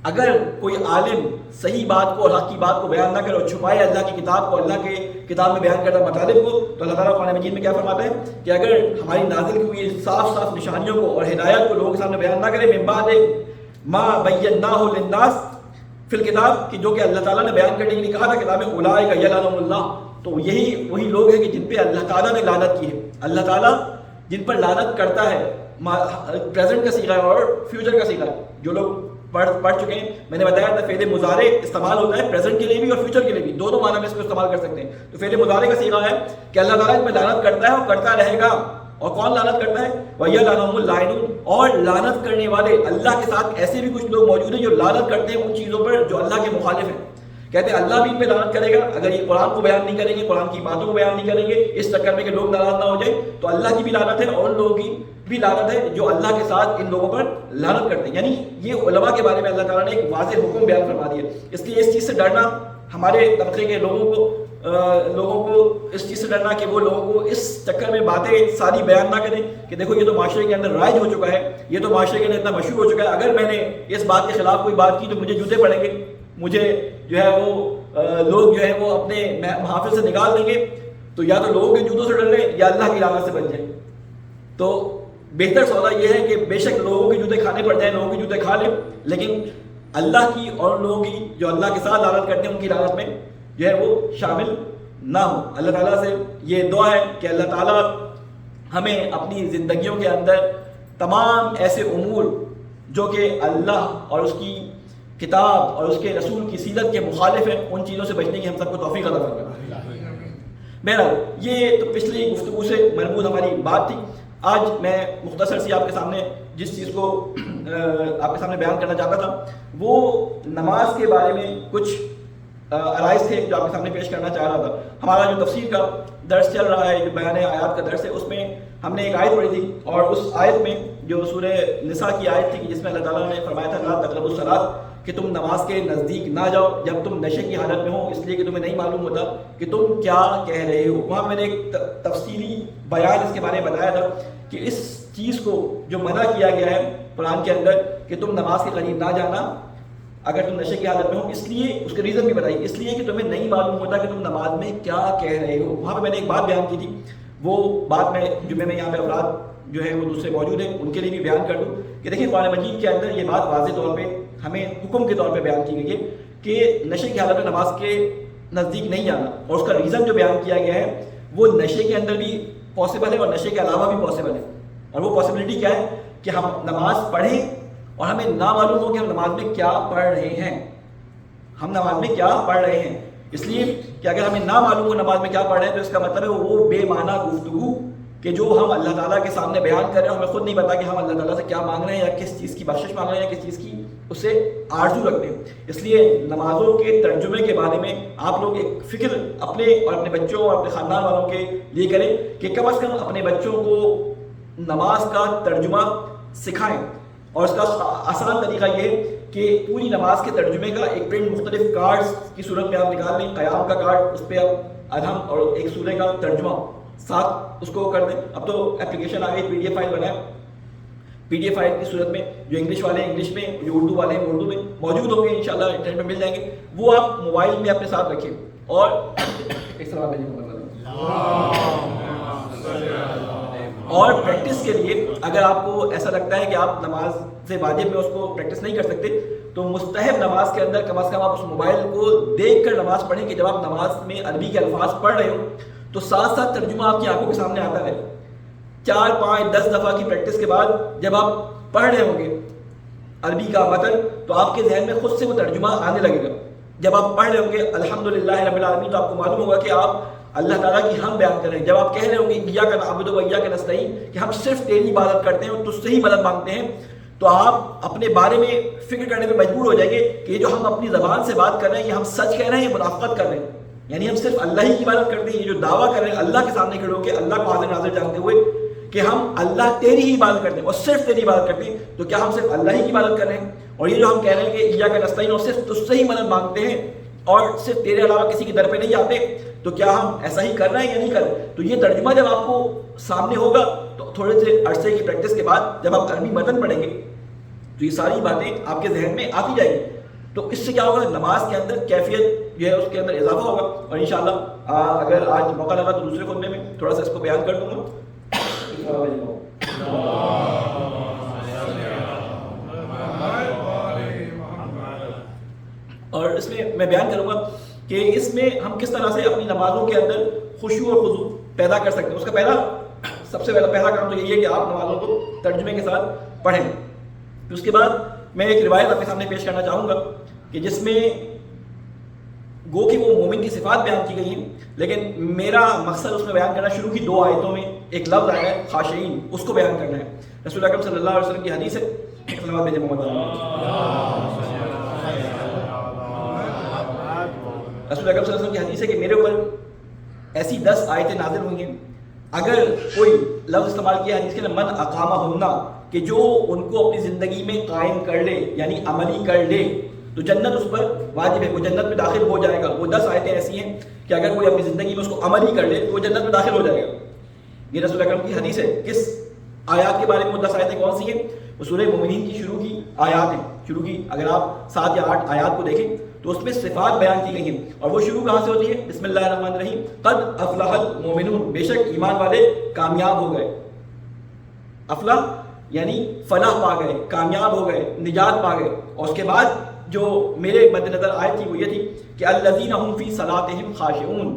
A: اگر کوئی عالم صحیح بات کو اور حق کی بات کو بیان نہ کرے اور چھپائے اللہ کی کتاب کو، اللہ کے کتاب میں بیان کردہ مطالب کو، تو اللہ تعالیٰ قرآن مجید میں کیا فرماتا ہے کہ اگر ہماری نازل کی ہوئی صاف صاف نشانیوں کو اور ہدایت کو لوگوں کے سامنے بیان نہ کرے من بعد ما بیناہ للناس فی الکتاب، کہ جو کہ اللہ تعالیٰ نے بیان کرنے کے لیے کہا تھا کتاب میں اولئک یلعنہم اللہ، تو یہی وہی لوگ ہیں کہ جن پہ اللہ تعالیٰ نے لعنت کی ہے۔ اللہ تعالیٰ جن پر لعنت کرتا ہے، پریزنٹ کا صیغہ اور فیوچر کا صیغہ، جو لوگ پڑھ چکے ہیں، میں نے بتایا تھا فعل مضارع استعمال ہوتا ہے پریزنٹ کے لیے بھی اور فیوچر کے لیے بھی، دونوں معنی میں اس کو استعمال کر سکتے ہیں۔ تو فعل مضارع کا صیغہ ہے کہ اللہ تعالیٰ ان پہ لعنت کرتا ہے اور کرتا رہے گا، اور کون لعنت کرتا ہے؟ وَيَلْعَنُهُمُ اللاعنون، اور لعنت کرنے والے اللہ کے ساتھ ایسے بھی کچھ لوگ موجود ہیں جو لعنت کرتے ہیں ان چیزوں پر جو اللہ کے مخالف ہیں۔ کہتے ہیں اللہ بھی ان پہ لعنت کرے گا اگر یہ قرآن کو بیان نہیں کریں گے، قرآن کی باتوں کو بیان نہیں کریں گے، اس چکر میں کہ لوگ ناراض نہ ہو جائیں، تو اللہ کی بھی لعنت ہے اور ان لوگوں کی بھی لعنت ہے جو اللہ کے ساتھ ان لوگوں پر لعنت کرتے ہیں۔ یعنی یہ علماء کے بارے میں اللہ تعالیٰ نے ایک واضح حکم بیان فرما دیا، اس لیے اس چیز سے ڈرنا، ہمارے طبقے کے لوگوں کو اس چیز سے ڈرنا کہ وہ لوگوں کو اس چکر میں باتیں ساری بیان نہ کریں کہ دیکھو یہ تو معاشرے کے اندر رائج ہو چکا ہے، یہ تو معاشرے کے اندر اتنا مشہور ہو چکا ہے، اگر میں نے اس بات کے خلاف کوئی بات کی تو مجھے جوتے پڑیں گے، مجھے جو ہے وہ لوگ جو ہے وہ اپنے محافل سے نکال دیں گے، تو یا تو لوگوں کے جوتوں سے ڈر لیں یا اللہ کی لعنت سے بچ جائیں۔ تو بہتر سودا یہ ہے کہ بے شک لوگوں کے جوتے کھانے پڑ جائیں، لوگوں کے جوتے کھا لیں، لیکن اللہ کی اور لوگوں کی جو اللہ کے ساتھ لعنت کرتے ہیں ان کی لعنت میں جو ہے وہ شامل نہ ہو۔ اللہ تعالیٰ سے یہ دعا ہے کہ اللہ تعالیٰ ہمیں اپنی زندگیوں کے اندر تمام ایسے امور جو کہ اللہ اور اس کی کتاب اور اس کے رسول کی سیرت کے مخالف ہیں ان چیزوں سے بچنے کی ہم سب کو توفیق عطا فرمائے۔ بہرحال یہ تو پچھلی گفتگو سے مربوط ہماری بات تھی۔ آج میں مختصر سی آپ کے سامنے جس چیز کو آپ کے سامنے بیان کرنا چاہتا تھا وہ نماز کے بارے میں کچھ عرائض تھے جو آپ کے سامنے پیش کرنا چاہ رہا تھا۔ ہمارا جو تفسیر کا درس چل رہا ہے، جو بیان آیات کا درس ہے، اس میں ہم نے ایک آیت پڑھی تھی، اور اس آیت میں جو سورہ نساء کی آیت تھی کہ جس میں اللہ تعالیٰ نے فرمایا تھا لا تقربوا الصلاۃ، کہ تم نماز کے نزدیک نہ جاؤ جب تم نشے کی حالت میں ہو، اس لیے کہ تمہیں نہیں معلوم ہوتا کہ تم کیا کہہ رہے ہو۔ وہاں میں نے ایک تفصیلی بیان اس کے بارے میں بتایا تھا کہ اس چیز کو جو منع کیا گیا ہے قرآن کے اندر کہ تم نماز کے قریب نہ جانا اگر تم نشے کی حالت میں ہو، اس لیے اس کے ریزن بھی بتائی، اس لیے کہ تمہیں نہیں معلوم ہوتا کہ تم نماز میں کیا کہہ رہے ہو۔ وہاں پہ میں نے ایک بات بیان کی تھی، وہ بات میں جمعے میں یہاں پہ افراد جو ہے وہ دوسرے موجود ہیں ان کے لیے بھی بیان کر دوں کہ دیکھیں قرآن مجید کے اندر یہ بات واضح طور پہ ہمیں حکم کے طور پہ بیان کی گئی ہے کہ نشے کی حالت میں نماز کے نزدیک نہیں جانا، اور اس کا ریزن جو بیان کیا گیا ہے وہ نشے کے اندر بھی پاسبل ہے اور نشے کے علاوہ بھی پاسبل ہے۔ اور وہ پاسبلٹی کیا ہے کہ ہم نماز پڑھیں اور ہمیں نہ معلوم ہو کہ ہم نماز میں کیا پڑھ رہے ہیں، ہم نماز میں کیا پڑھ رہے ہیں، اس لیے کہ اگر ہمیں نہ معلوم ہو نماز میں کیا پڑھ رہے ہیں تو اس کا مطلب ہے وہ بے معنی گفتگو کہ جو ہم اللہ تعالیٰ کے سامنے بیان کر رہے ہیں، ہمیں خود نہیں پتا کہ ہم اللہ تعالیٰ سے کیا مانگ رہے ہیں، یا کس چیز کی بخشش مانگ رہے ہیں، یا کس چیز کی اسے آرزو رکھتے ہیں. اس لیے نمازوں کے ترجمے کے بارے میں آپ لوگ ایک فکر اپنے اور اپنے بچوں اور اپنے خاندان والوں کے لیے کریں کہ کم از کم اپنے بچوں کو نماز کا ترجمہ سکھائیں. اور اس کا آسان طریقہ یہ ہے کہ پوری نماز کے ترجمے کا ایک پرنٹ مختلف کارڈز کی صورت میں آپ نکال لیں. قیام کا کارڈ، اس پہ آپ ادھم اور ایک سورہ کا ترجمہ ساتھ اس کو کر دیں. اب تو اپلیکیشن آ گئی، پی ڈی ایف فائل بنائیں، پی ڈی ایف فائل کی صورت میں جو انگلش والے ہیں انگلش میں، جو اردو والے ہیں اردو میں موجود ہوں گے، انشاءاللہ انٹرنیٹ میں مل جائیں گے. وہ آپ موبائل میں اپنے ساتھ رکھیں. اور اور پریکٹس کے لیے اگر آپ کو ایسا لگتا ہے کہ آپ نماز سے واجب میں اس کو پریکٹس نہیں کر سکتے تو مستحب نماز کے اندر کم از کم آپ اس موبائل کو دیکھ کر نماز پڑھیں کہ جب آپ نماز میں عربی کے الفاظ پڑھ رہے ہو تو ساتھ ساتھ ترجمہ آپ کی آنکھوں کے سامنے آتا ہے. 4 5 10 دفعہ کی پریکٹس کے بعد جب آپ پڑھ رہے ہوں گے عربی کا متن تو آپ کے ذہن میں خود سے وہ ترجمہ آنے لگے گا. جب آپ پڑھ رہے ہوں گے الحمدللہ رب العالمین تو آپ کو معلوم ہوگا کہ آپ اللہ تعالیٰ کی ہم بیان کر رہے ہیں. جب آپ کہہ رہے ہوں گے ایاک نعبد و ایاک نستعین کہ ہم صرف تیری عبادت کرتے ہیں اور تجھ سے ہی مدد مانگتے ہیں تو آپ اپنے بارے میں فکر کرنے میں مجبور ہو جائیں گے کہ یہ جو ہم اپنی زبان سے بات کر رہے ہیں یہ ہم سچ کہہ رہے ہیں، منافقت کر رہے ہیں. یعنی ہم صرف اللہ ہی کی عبادت کرتے ہیں. یہ جو دعویٰ کر رہے ہیں اللہ کے سامنے کھڑے ہو کے اللہ کو حاضر ناظر جانتے ہوئے کہ ہم اللہ تیری ہی عبادت کرتے ہیں اور صرف تیری عبادت کرتے ہیں، تو کیا ہم صرف اللہ ہی کی عبادت کر رہے ہیں؟ اور یہ جو ہم کہہ رہے ہیں کہ ایاک نستعین اور صرف تجھ سے ہی مدد مانگتے ہیں اور صرف تیرے علاوہ کسی کے در پہ نہیں آتے، تو کیا ہم ایسا ہی کر رہے ہیں یا نہیں کر رہے؟ تو یہ ترجمہ جب آپ کو سامنے ہوگا تو تھوڑے سے عرصے کی پریکٹس کے بعد جب آپ عربی متن پڑھیں گے تو یہ ساری باتیں آپ کے ذہن میں آتی جائیں گی. تو اس سے کیا ہوگا، نماز کے اندر کیفیت جو ہے اس کے اندر اضافہ ہوگا. اور انشاءاللہ اگر آج موقع لگا تو دوسرے خطبے میں تھوڑا سا اس کو بیان کر دوں گا. اور اس میں بیان کروں گا کہ اس میں ہم کس طرح سے اپنی نمازوں کے اندر خشوع اور خضوع پیدا کر سکتے ہیں. اس کا سب سے پہلا کام تو یہی ہے کہ آپ نمازوں کو ترجمے کے ساتھ پڑھیں. اس کے بعد میں ایک روایت آپ کے سامنے پیش کرنا چاہوں گا کہ جس میں گو کہ وہ مومن کی صفات بیان کی گئی ہیں، لیکن میرا مقصد اس میں بیان کرنا شروع کی 2 آیتوں میں ایک لفظ آیا ہے خاشعین، اس کو بیان کرنا ہے. رسول اکرم صلی اللہ علیہ وسلم کی حدیث ہے، صلوات بھیجیں محمد رسول اکرم صلی اللہ علیہ وسلم کی حدیث ہے کہ میرے اوپر ایسی 10 آیتیں نازل ہوئی ہیں، اگر کوئی لفظ استعمال کیا حدیث کے من اقامہن کہ جو ان کو اپنی زندگی میں قائم کر لے یعنی عملی کر لے تو جنت اس پر واجب ہے، وہ جنت میں داخل ہو جائے گا. وہ 10 آیتیں ایسی ہیں کہ اگر کوئی اپنی زندگی میں اس کو عملی کر لے تو وہ جنت میں داخل ہو جائے گا. یہ رسول اکرم کی حدیث ہے. کس آیات کے بارے میں وہ 10 آیتیں کون سی ہیں؟ وہ سورہ مومنین کی شروع کی آیات ہیں. شروع کی اگر آپ 7 یا 8 آیات کو دیکھیں تو اس میں صفات بیان کی گئی ہیں اور وہ شروع کہاں سے ہوتی ہے؟ بسم اللہ الرحمن الرحیم، قد افلح المؤمنون، بے شک ایمان والے کامیاب ہو گئے. افلاح یعنی فلاح پا گئے، کامیاب ہو گئے، نجات پا گئے. اور اس کے بعد جو میرے مد نظر آیت تھی وہ یہ تھی کہ الذین هم فی صلاتہم خاشعون،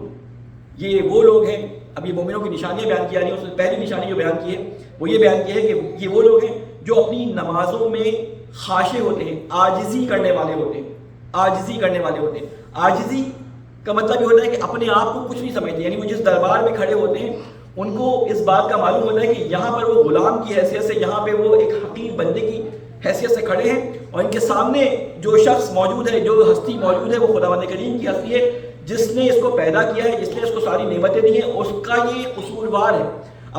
A: یہ وہ لوگ ہیں. اب یہ مومنوں کی نشانیاں بیان کی جا رہی ہیں. اس میں پہلی نشانی جو بیان کی ہے وہ یہ بیان کی ہے کہ یہ وہ لوگ ہیں جو اپنی نمازوں میں خاشع ہوتے ہیں، عاجزی کرنے والے ہوتے ہیں. عاجزی کرنے والے ہوتے ہیں. عاجزی کا مطلب یہ ہوتا ہے کہ اپنے آپ کو کچھ نہیں سمجھتے، یعنی وہ جس دربار میں کھڑے ہوتے ہیں ان کو اس بات کا معلوم ہوتا ہے کہ یہاں پر وہ غلام کی حیثیت سے، یہاں پہ وہ ایک حقیر بندے کی حیثیت سے کھڑے ہیں اور ان کے سامنے جو شخص موجود ہے، جو ہستی موجود ہے وہ خداوند کریم کی ہستی ہے جس نے اس کو پیدا کیا ہے، جس نے اس کو ساری نعمتیں دی ہیں. اس کا یہ قصوروار ہے.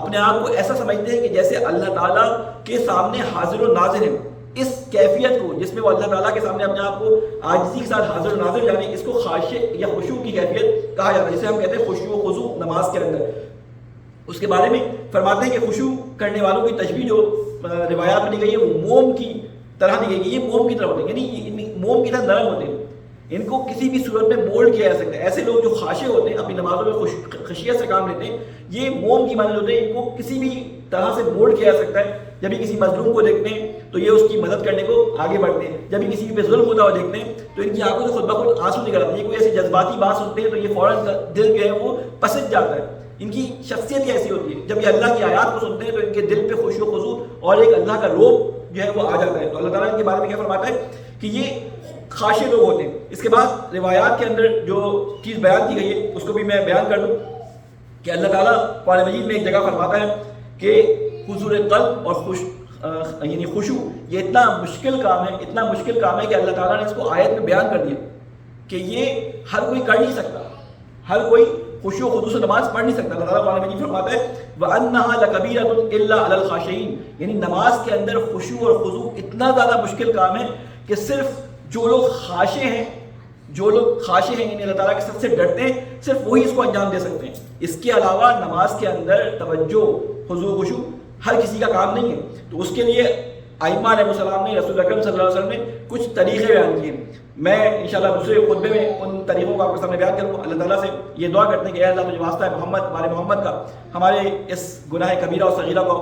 A: اپنے آپ کو ایسا سمجھتے ہیں کہ جیسے اللہ تعالیٰ کے سامنے حاضر و ناظر ہیں. اس کیفیت کو جس میں وہ اللہ تعالیٰ کے سامنے اپنے آپ کو عاجزی کے ساتھ حاضر و ناظر جانے، اس کو خاشع یا خشوع کی کیفیت کہا جاتا ہے، جسے ہم کہتے ہیں خشوع و خضوع نماز کے اندر. اس کے بارے میں فرماتے ہیں کہ خشوع کرنے والوں کی تشبیہ جو روایات میں دی گئی ہے وہ موم کی طرح دی گئی ہے. یہ موم کی طرح ہوتے ہیں، یعنی موم کی طرح نرم ہوتے ہیں. ان کو کسی بھی صورت میں مولڈ کیا جا سکتا ہے. ایسے لوگ جو خاشع ہوتے ہیں، اپنی نمازوں میں خشیت سے کام لیتے ہیں، یہ موم کی مانند ہوتے ہیں. ان کو کسی بھی طرح سے مولڈ کیا جا سکتا ہے. جب یہ کسی مظلوم کو دیکھتے ہیں تو یہ اس کی مدد کرنے کو آگے بڑھتے ہیں. جب یہ کسی پہ ظلم ہوتا ہوا دیکھتے ہیں تو ان کی آنکھوں سے خود بخود آنسو نکل آتے ہیں. یہ کوئی ایسی جذباتی بات سنتے ہیں تو یہ فوراً دل جو ہے وہ پسند جاتا ہے. ان کی شخصیت ایسی ہوتی ہے، جب یہ اللہ کی آیات کو سنتے ہیں تو ان کے دل پہ خشوع و خضوع اور ایک اللہ کا روب جو ہے وہ آ جاتا ہے. تو اللہ تعالیٰ ان کے بارے میں کیا فرماتا ہے کہ یہ خاشع لوگ ہوتے ہیں. اس کے بعد روایات کے اندر جو چیز بیان کی گئی ہے اس کو بھی میں بیان کر دوں کہ اللہ تعالیٰ قرآن مجید میں ایک جگہ فرماتا ہے کہ حضور قلب اور یعنی خشوع یہ اتنا مشکل کام ہے، اتنا مشکل کام ہے کہ اللہ تعالیٰ نے اس کو آیت میں بیان کر دیا کہ یہ ہر کوئی کر نہیں سکتا، ہر کوئی خشوع و خضوع سے نماز پڑھ نہیں سکتا۔ اللہ تعالیٰ قرآن مجید فرماتا ہے وَأَنَّهَا لَكَبِيرَةٌ إِلَّا عَلَى الْخَاشِعِينَ، یعنی نماز کے اندر خشوع اور خضوع اتنا زیادہ مشکل کام ہے کہ صرف جو لوگ خاشع ہیں، جو لوگ خاشع ہیں یعنی اللہ تعالیٰ کے سب سے ڈرتے ہیں، صرف وہی اس کو انجام دے سکتے ہیں۔ اس کے علاوہ نماز کے اندر توجہ، خضوع خشوع ہر کسی کا کام نہیں ہے۔ تو اس کے لیے ائمہ علیہ السلام نے، رسول اکرم صلی اللہ علیہ وسلم نے کچھ طریقے بیان کیے۔ میں انشاءاللہ دوسرے خطبے میں ان طریقوں کو آپ کے سامنے بیان کروں گا۔ اللہ تعالیٰ سے یہ دعا کرتے ہیں کہ اے اللہ مجھے واسطہ ہے محمد والے محمد کا، ہمارے اس گناہ کبیرہ اور صغیرہ کو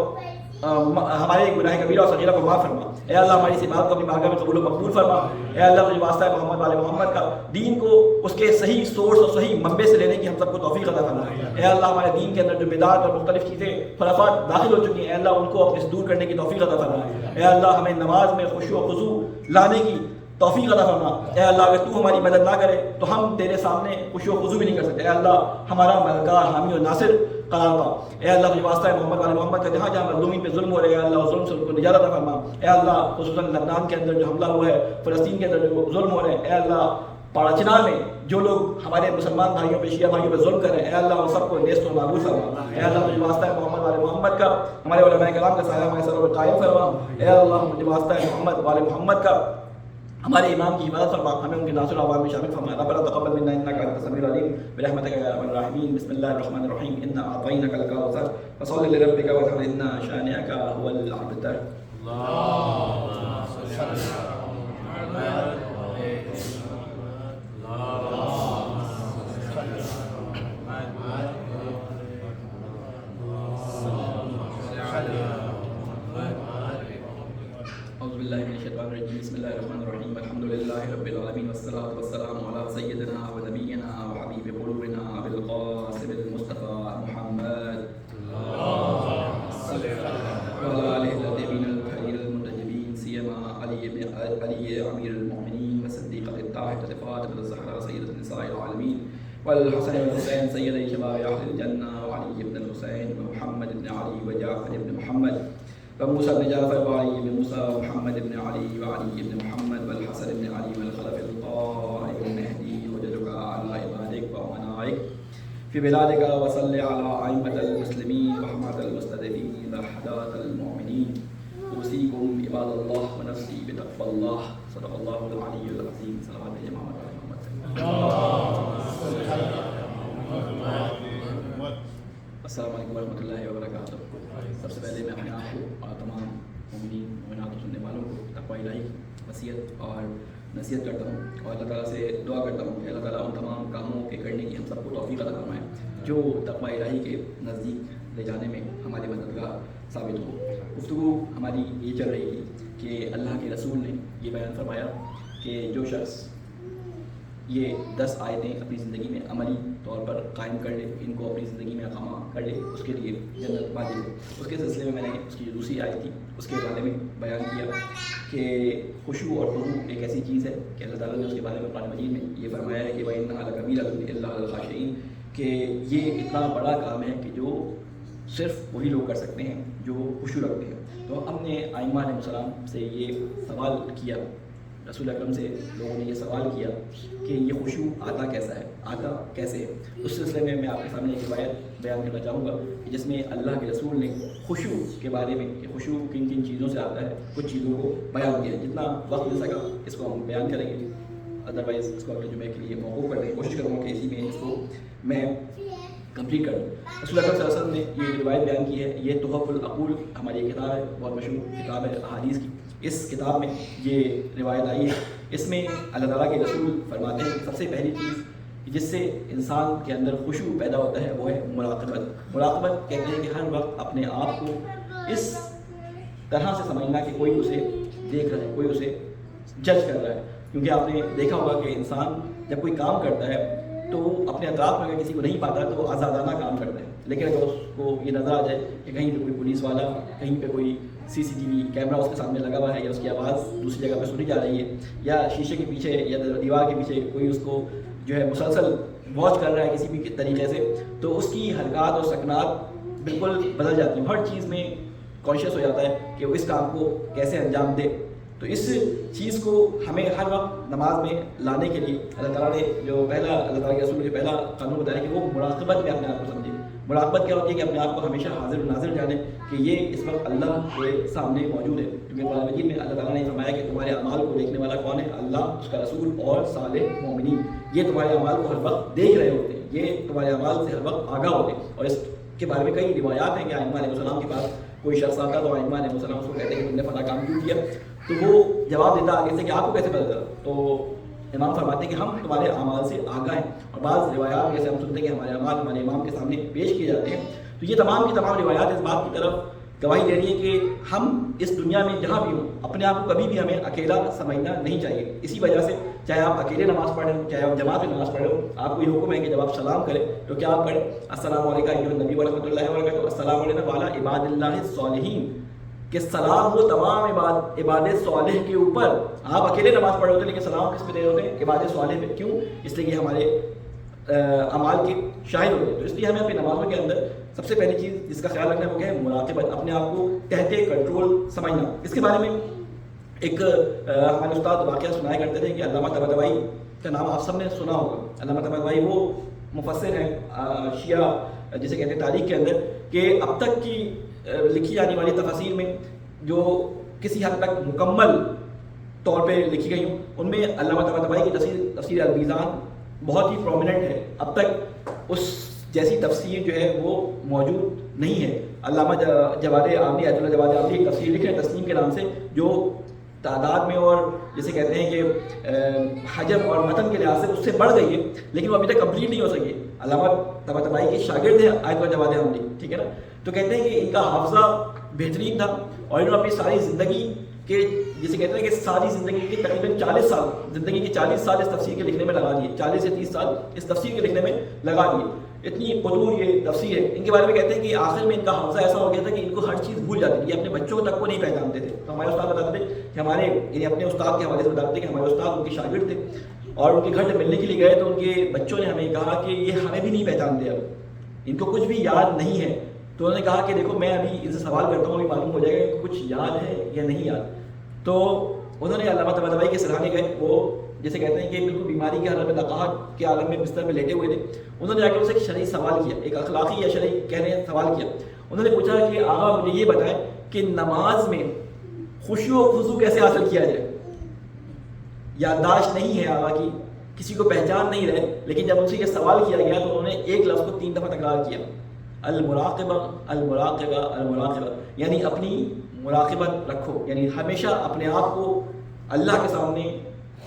A: ہمارے گناہ کبیرہ اور صغیرہ کو معاف فرما۔ اے اللہ ہماری اس عبادت کو اپنی بارگاہ میں قبول و مقبول فرما۔ اے اللہ مجھے واسطہ ہے محمد والے محمد کا، دین کو اس کے صحیح سورس اور صحیح منبع سے لینے کی ہم سب کو توفیق عطا فرما۔ اے اللہ ہمارے دین کے اندر جو بدعات اور مختلف چیزیں خرافات داخل ہو چکی ہیں، اے اللہ ان کو اپنے سے دور کرنے کی توفیق عطا فرما۔ اے اللہ ہمیں نماز میں خشوع و خضوع لانے کی توفیق عطا فرما۔ اے اللہ اگر تو ہماری مدد نہ کرے تو ہم تیرے سامنے خشوع و خضوع بھی نہیں کر سکتے۔ اے اللہ ہمارا مددگار، حامی اور ناصر قرار پا۔ اے اللہ مجھے واسطہ ہے محمد والے محمد کا، جہاں جہاں مظلومین پہ ظلم ہو رہے ہیں اے اللہ ظلم سے ان کو نجات عطا فرما۔ اے اللہ خصوصاً لبنان کے اندر جو حملہ ہوا ہے، فلسطین کے اندر جو ظلم ہو رہے ہیں، اے اللہ پاڑا چنار میں جو لوگ ہمارے مسلمان بھائیوں پہ، شیعہ بھائیوں پہ ظلم کر رہے ہیں، اے اللہ ان سب کو نیست و نابود فرما۔ اے اللہ مجھے واسطہ ہے محمد والے محمد کا، ہمارے علماء کرام کا سایہ ہمارے سروں پر قائم فرما۔ اے اللہ مجھے واسطہ ہے محمد والے محمد کا، ہمارے امام کی حفاظت فرما، ہمیں ان کے ناصر اعوان میں شامل فرما۔ ربنا تقبل منا انك انت السميع العليم برحمتك يا ارحم الراحمين۔ بسم الله الرحمن الرحيم، انا اعطيناك الكوثر فصل لربك وانحر ان شانئك هو الابتر۔
B: اللهم صل على محمد
A: بسم اللہ الرحمن الرحیم، الحمد للہ رب العالمین، والصلاة والسلام علی سیدنا و نبینا و حبیب قلوبنا ابی القاسم المصطفى محمد وعلی آلہ الطیبین الطاہرین المنتجبین، سیما علی امیر المؤمنین وصدیقۃ الطاہرۃ فاطمۃ الزہرا سیدۃ النساء العالمین، والحسن والحسین سیدی شباب اہل الجنہ، وعلی بن الحسین ومحمد بن علی وجعفر بن محمد وموسى بن جعفر وعلي بن موسى ومحمد بن علي وعلي بن محمد والحسن بن علي والخلف القائم المهدي وجدك على عبادك وأمنائك في بلادك، وصل على أئمة المسلمين وحماة المستضعفين وحداة المؤمنين، أوصيكم عباد الله ونفسي بتقوى الله، صدق الله العلي العظيم۔ صلوات جماعة محمد۔ السلام علیکم ورحمۃ اللہ وبرکاتہ۔ سب سے پہلے میں اپنے آپ کو اور تمام مومنین مومنات و سننے والوں کو تقوی الہی وصیت اور نصیحت کرتا ہوں، اور اللہ تعالیٰ سے دعا کرتا ہوں کہ اللہ تعالیٰ ان تمام کاموں کے کرنے کی ہم سب کو توفیق عطا فرمائے جو تقوی الہی کے نزدیک لے جانے میں ہمارے مددگار ثابت ہو۔ گفتگو ہماری یہ چل رہی تھی کہ اللہ کے رسول نے یہ بیان فرمایا کہ جو شخص یہ 10 آیتیں اپنی زندگی میں عملی طور پر قائم کر لے، ان کو اپنی زندگی میں اقامہ کر لے، اس کے لیے جنت واجب ہے۔ اس کے سلسلے میں میں نے اس کی جو دوسری آیت تھی اس کے بارے میں بیان کیا کہ خشوع اور خضوع ایک ایسی چیز ہے کہ اللہ تعالیٰ نے اس کے بارے میں قرآن مجید میں یہ فرمایا ہے کہ وَإِنَّهَا لَكَبِيرَةٌ إِلَّا عَلَى الْخَاشِعِينَ، کہ یہ اتنا بڑا کام ہے کہ جو صرف وہی لوگ کر سکتے ہیں جو خشوع رکھتے ہیں۔ تو ہم نے ائمہ علیہ السلام سے یہ سوال کیا، رسول اکرم سے لوگوں نے یہ سوال کیا کہ یہ خشوع آتا کیسا ہے، آتا کیسے ہے۔ اس سلسلے میں آپ کے سامنے ایک روایت بیان کرنا چاہوں گا جس میں اللہ کے رسول نے خشوع کے بارے میں کہ خشوع کن کن چیزوں سے آتا ہے کچھ چیزوں کو بیان کیا۔ جتنا وقت مل سکا اس کو ہم بیان کریں گے، ادروائز اس کو اگلے جمعے کے لیے موقوف کرنے کی کوشش کروں گا کہ اسی میں اس کو میں کمپلیٹ کر دوں۔ رسول اکرم صلی اللہ علیہ وسلم نے یہ روایت بیان کی ہے، یہ تحف العقول ہماری کتاب ہے، بہت مشہور کتاب ہے احادیث کی۔ اس کتاب میں یہ روایت آئی ہے، اس میں اللہ تعالیٰ کے رسول فرماتے ہیں کہ سب سے پہلی چیز جس سے انسان کے اندر خشوع پیدا ہوتا ہے وہ ہے مراقبت۔ مراقبت کہتے ہیں کہ ہر وقت اپنے آپ کو اس طرح سے سمجھنا کہ کوئی اسے دیکھ رہا ہے، کوئی اسے جج کر رہا ہے، کیونکہ آپ نے دیکھا ہوگا کہ انسان جب کوئی کام کرتا ہے تو اپنے اطراف میں اگر کسی کو نہیں پاتا تو وہ آزادانہ کام کرتا ہے، لیکن اگر اس کو یہ نظر آ جائے کہ کہیں پہ کوئی پولیس والا، کہیں پہ کوئی CCTV کیمرہ اس کے سامنے لگا ہوا ہے، یا اس کی آواز دوسری جگہ پہ سنی جا رہی ہے، یا شیشے کے پیچھے یا دیوار کے پیچھے کوئی اس کو جو ہے مسلسل واچ کر رہا ہے کسی بھی طریقے سے، تو اس کی حرکات اور سکنات بالکل بدل جاتی ہیں۔ ہر چیز میں کانشیس ہو جاتا ہے کہ وہ اس کام کو کیسے انجام دے. تو اس چیز کو ہمیں ہر وقت نماز میں لانے کے لیے اللہ تعالیٰ نے جو پہلا اللہ تعالیٰ کے رسول نے پہلا قانون بتایا کہ وہ مراقبت میں اپنے آپ کو سمجھے. مراقبت کیا ہوتی ہے کہ اپنے آپ کو ہمیشہ حاضر و ناظر جانے کہ یہ اس وقت اللہ کے سامنے موجود ہے. کیونکہ قرآن مجید میں اللہ تعالیٰ نے فرمایا کہ تمہارے اعمال کو دیکھنے والا کون ہے؟ اللہ، اس کا رسول اور صالح مومنین. یہ تمہارے اعمال کو ہر وقت دیکھ رہے ہوتے ہیں، یہ تمہارے اعمال سے ہر وقت آگاہ ہوتے ہیں. اور اس کے بارے میں کئی روایات ہیں کہ ائمہ علیہ السلام کے پاس کوئی شخص آتا تو ائمہ علیہ السلام اس کو کہتے ہیں کہ تم نے فلاں کام کیوں کیا؟ تو وہ جواب دیتا آگے سے کہ آپ کو کیسے پتہ چلا؟ تو امام فرماتے ہیں کہ ہم تمہارے اعمال سے آگاہ ہیں. اور بعض روایات جیسے ہم سنتے ہیں کہ ہمارے اعمال ہمارے امام کے سامنے پیش کیے جاتے ہیں. تو یہ تمام کی تمام روایات اس بات کی طرف گواہی دے رہی ہے کہ ہم اس دنیا میں جہاں بھی ہوں اپنے آپ کو کبھی بھی ہمیں اکیلا سمجھنا نہیں چاہیے. اسی وجہ سے چاہے آپ اکیلے نماز پڑھیں ہوں، چاہے آپ جماعت میں نماز پڑھیں ہوں، آپ کو یہ حکم ہے کہ جب آپ سلام کریں تو کیا آپ پڑھیں؟ السلام علیکم ایھا النبی ورحمۃ اللہ وبرکاتہ، السلام علیکم وعلی عباد اللہ الصالحین. کہ سلام ہو تمام عباد صالح کے اوپر. آپ اکیلے نماز پڑھ رہے ہوتے ہیں لیکن سلام کس پہ دے رہے ہوتے ہیں؟ عباد صالح پہ. کیوں؟ اس لیے کہ ہمارے اعمال کے شاہد ہوتے ہیں. تو اس لیے ہمیں اپنی نمازوں کے اندر سب سے پہلی چیز جس کا خیال رکھنا ہے وہ کیا ہے؟ مراقبت، اپنے آپ کو تحت کنٹرول سمجھنا. اس کے بارے میں ایک ہمارے استاد واقعہ سنایا کرتے تھے کہ علامہ طباطبائی کا نام آپ سب نے سنا ہوگا. علامہ طباطبائی وہ مفسر ہیں شیعہ جسے کہتے ہیں تاریخ کے اندر، کہ اب تک کی لکھی جانے والی تفاسیر میں جو کسی حد تک مکمل طور پہ لکھی گئی ہوں ان میں علامہ طباطبائی کی تفسیر المیزان بہت ہی پرومیننٹ ہے. اب تک اس جیسی تفسیر جو ہے وہ موجود نہیں ہے. علامہ جواد عاملی، آیت اللہ جواد عاملی ایک تفسیر لکھے ہیں تسنیم کے نام سے، جو تعداد میں اور جسے کہتے ہیں کہ حجم اور متن کے لحاظ سے اس سے بڑھ گئی ہے، لیکن وہ ابھی تک کمپلیٹ نہیں ہو سکی. علامہ طباطبائی کے شاگرد ہیں آیت اللہ جواد عاملی، ٹھیک ہے نا. تو کہتے ہیں کہ ان کا حافظہ بہترین تھا اور انہوں نے اپنی ساری زندگی کے جسے کہتے ہیں کہ ساری زندگی کی تقریباً 40 سال، زندگی کے 40 سال اس تفسیر کے لکھنے میں لگا دیے، 40 سے 30 سال اس تفسیر کے لکھنے میں لگا دیے. اتنی قدور یہ تفسیر ہے. ان کے بارے میں کہتے ہیں کہ آخر میں ان کا حافظہ ایسا ہو گیا تھا کہ ان کو ہر چیز بھول جاتی تھی، یہ اپنے بچوں تک کو نہیں پہچانتے تھے. تو ہمارے استاد بتاتے تھے کہ ہمارے یعنی اپنے استاد کے حوالے سے بتاتے تھے کہ ہمارے استاد ان کے شاگرد تھے اور ان کے گھر جب ملنے کے لیے گئے تو ان کے بچوں نے ہمیں کہا کہ یہ ہمیں بھی نہیں پہچانتے، اب ان کو کچھ بھی یاد نہیں ہے. تو انہوں نے کہا کہ دیکھو میں ابھی ان سے سوال کرتا ہوں، ابھی معلوم ہو جائے گا کہ کچھ یاد ہے یا نہیں یاد. تو انہوں نے علامہ طباطبائی کے سراہنے گئے، وہ جیسے کہتے ہیں کہ بالکل بیماری کے حالت میں لقاحت کے عالم میں بستر میں لیٹے ہوئے تھے. انہوں نے جا کے ان سے ایک شرعی سوال کیا، ایک اخلاقی یا شرعی کہنے سوال کیا. انہوں نے پوچھا کہ آقا مجھے یہ بتائیں کہ نماز میں خشوع و خضوع کیسے حاصل کیا جائے؟ یادداشت نہیں ہے آقا کی، کسی کو پہچان نہیں رہے. لیکن جب ان سے یہ سوال کیا گیا تو انہوں نے ایک لفظ کو 3 دفعہ تکرار کیا، المراقبہ المراقبہ المراقبہ. یعنی اپنی مراقبت رکھو، یعنی ہمیشہ اپنے آپ کو اللہ کے سامنے،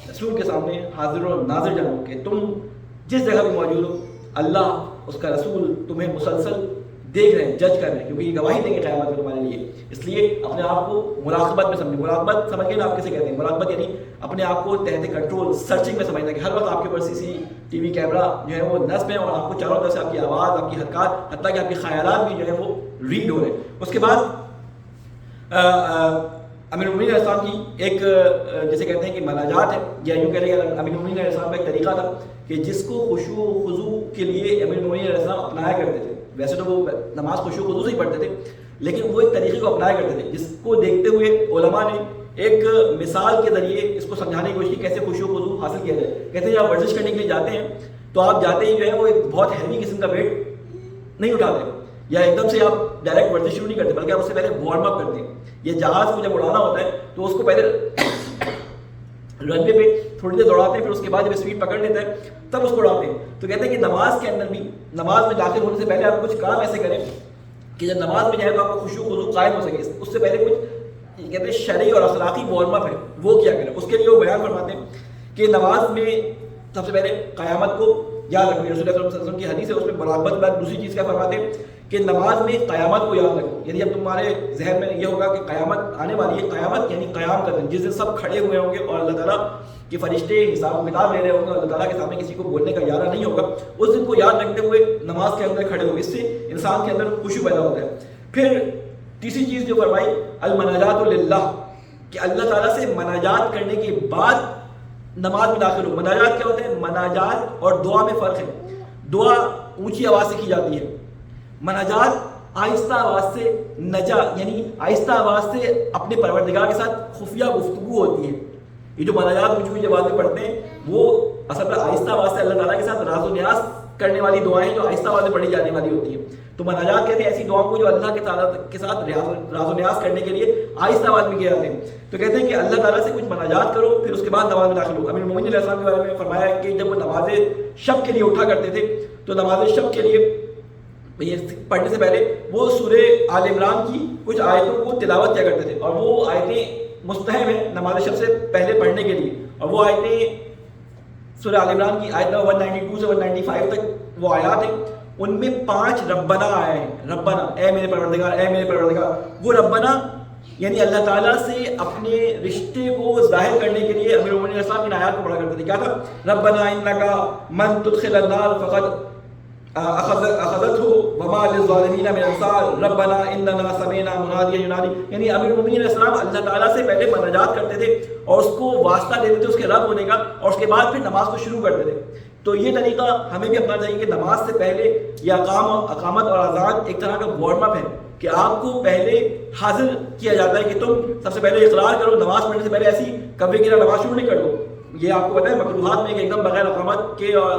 A: رسول کے سامنے حاضر و ناظر جانو کہ تم جس جگہ بھی موجود ہو اللہ، اس کا رسول تمہیں مسلسل دیکھ رہے ہیں، جج کر رہے ہیں، کیونکہ یہ گواہی دیں گے قیامت میں تمہارے لیے. اس لیے اپنے آپ کو مراقبت میں سمجھیں. مراقبت سمجھ گئے نا آپ کیسے کہتے ہیں؟ مراقبت یعنی اپنے آپ کو تحت کنٹرول سرچنگ میں سمجھنا کہ ہر وقت آپ کے اوپر CCTV کیمرہ جو ہے وہ نصب ہے اور آپ کو چاروں طرف سے آپ کی آواز، آپ کی حرکات، حتیٰ کہ آپ کے خیالات بھی جو ہے وہ ریڈ ہو رہے ہیں. اس کے بعد امیر المومنین علیہ السلام کی ایک جسے کہتے ہیں کہ مناجات ہے، یا یوں کہہ لیں کہ امیر المومنین علیہ السلام کا ایک طریقہ تھا کہ جس کو خشوع و خضوع کے لیے امیر المومنین علیہ السلام اپنایا کرتے تھے. ویسے تو وہ نماز خشوع و خضوع سے ہی پڑھتے تھے، لیکن وہ ایک طریقے کو اپنایا کرتے تھے جس کو دیکھتے ہوئے علماء نے ایک مثال کے ذریعے اس کو سمجھانے کی کوشش کی کیسے خشوع و خضوع حاصل کیا جائے. کہتے ہیں جب آپ ورزش کرنے کے لیے جاتے ہیں تو آپ جاتے ہی جو ہے وہ ایک بہت ہیوی قسم کا ویٹ نہیں اٹھاتے یا ایک دم سے آپ ڈائریکٹ ورزش شروع نہیں کرتے، بلکہ آپ اس سے پہلے وارم اپ کرتے ہیں. یہ جہاز کو جب اڑانا ہوتا ہے تو اس کو پہلے رن وے پہ تھوڑی دیر دوڑاتے ہیں، پھر اس کے بعد جب اسپیڈ پکڑ لیتا ہے تب اس کو اڑاتے ہیں. تو کہتے ہیں کہ نماز کے اندر بھی، نماز میں داخل ہونے سے پہلے آپ کچھ کام ایسے کریں کہ جب نماز میں جائے تو آپ کو خشوع و خضوع قائم ہو سکے. اس سے پہلے کچھ کہتے ہیں شرعی اور اخلاقی وارم اپ ہے وہ کیا کریں. اس کے لیے وہ بیان فرماتے ہیں کہ نماز میں سب سے پہلے قیامت کو یاد رکھو. رسول اللہ صلی اللہ علیہ وسلم کی حدیث ہے، اس میں مراقبت بعد دوسری چیز کا فرماتے ہیں کہ نماز میں قیامت کو یاد رکھو. یعنی اب تمہارے ذہن میں یہ ہوگا کہ قیامت آنے والی ہے، قیامت یعنی قیام کا دن، جس دن سب کھڑے ہوئے ہوں گے اور اللہ تعالیٰ کے فرشتے حساب و کتاب لے رہے ہوں گے، اللہ تعالیٰ کے سامنے کسی کو بولنے کا ارادہ نہیں ہوگا. اس دن کو یاد رکھتے ہوئے نماز کے اندر کھڑے ہو، اس سے انسان کے اندر خشوع پیدا ہوتا ہے. پھر تیسری چیز جو فرمائی المناجات للہ، کہ اللہ تعالیٰ سے مناجات کرنے کے بعد نماز میں داخل ہو. مناجات کیا ہوتے ہیں؟ مناجات اور دعا میں فرق ہے. دعا اونچی آواز سے کی جاتی ہے، مناجات آہستہ آواز سے نجا یعنی آہستہ آواز سے اپنے پروردگار کے ساتھ خفیہ گفتگو ہوتی ہے. یہ جو مناجات مجھ کو جب آدمی پڑھتے ہیں وہ اصل میں آہستہ آواز سے اللہ تعالیٰ کے ساتھ راز و نیاز کرنے والی دعائیں جو آہستہ آواز میں پڑھی جانے والی ہوتی ہیں. تو مناجات کہتے ہیں ایسی دعاؤں کو جو اللہ کے تعالیٰ کے ساتھ راز و نیاز کرنے کے لیے آہستہ آواز میں کیے جاتے ہیں. تو کہتے ہیں کہ اللہ تعالیٰ سے کچھ مناجات کرو پھر اس کے بعد نماز میں داخل ہو. امیر المومنین علیہ السلام کے بارے میں فرمایا کہ جب وہ نماز شب کے لیے اٹھا کرتے تھے تو نماز شب کے لیے پڑھنے سے پہلے وہ سورہ آل عمران کی کچھ آیتوں کو تلاوت کیا کرتے تھے, اور وہ آیتیں مستحب ہیں نماز شب سے پہلے پڑھنے کے لیے. اور وہ آیتیں سورہ آل عمران کی آیت نمبر 192 سے 195 تک وہ آیات ہیں. ان میں 5 ربنا آئے ہیں. ربنا اے میرے پروردگار, اے میرے پروردگار. وہ ربنا یعنی اللہ تعالیٰ سے اپنے رشتے کو ظاہر کرنے کے لیے امیر المومنین علیہ السلام ان آیات کو پڑھا کرتے تھے. کیا تھا؟ ربنا انک من تدخل النار فقد اخذته وما للظالمین من انصار ربنا اننا سمعنا منادیا ینادی. یعنی امیر المومنین علیہ السلام اللہ تعالیٰ سے پہلے مناجات کرتے تھے اور اس کو واسطہ دیتے تھے اس کے رب ہونے کا, اور اس کے بعد پھر نماز کو شروع کرتے تھے. تو یہ طریقہ ہمیں بھی اپنا چاہیے کہ نماز سے پہلے یہ اقامت اور اذان ایک طرح کا وارم اپ ہے کہ آپ کو پہلے حاضر کیا جاتا ہے کہ تم سب سے پہلے اقرار کرو, نماز پڑھنے سے پہلے ایسی کبھی کی نماز شروع نہیں کر دو. یہ آپ کو پتہ ہے مکروہات میں ایک دم بغیر اقامت کے اور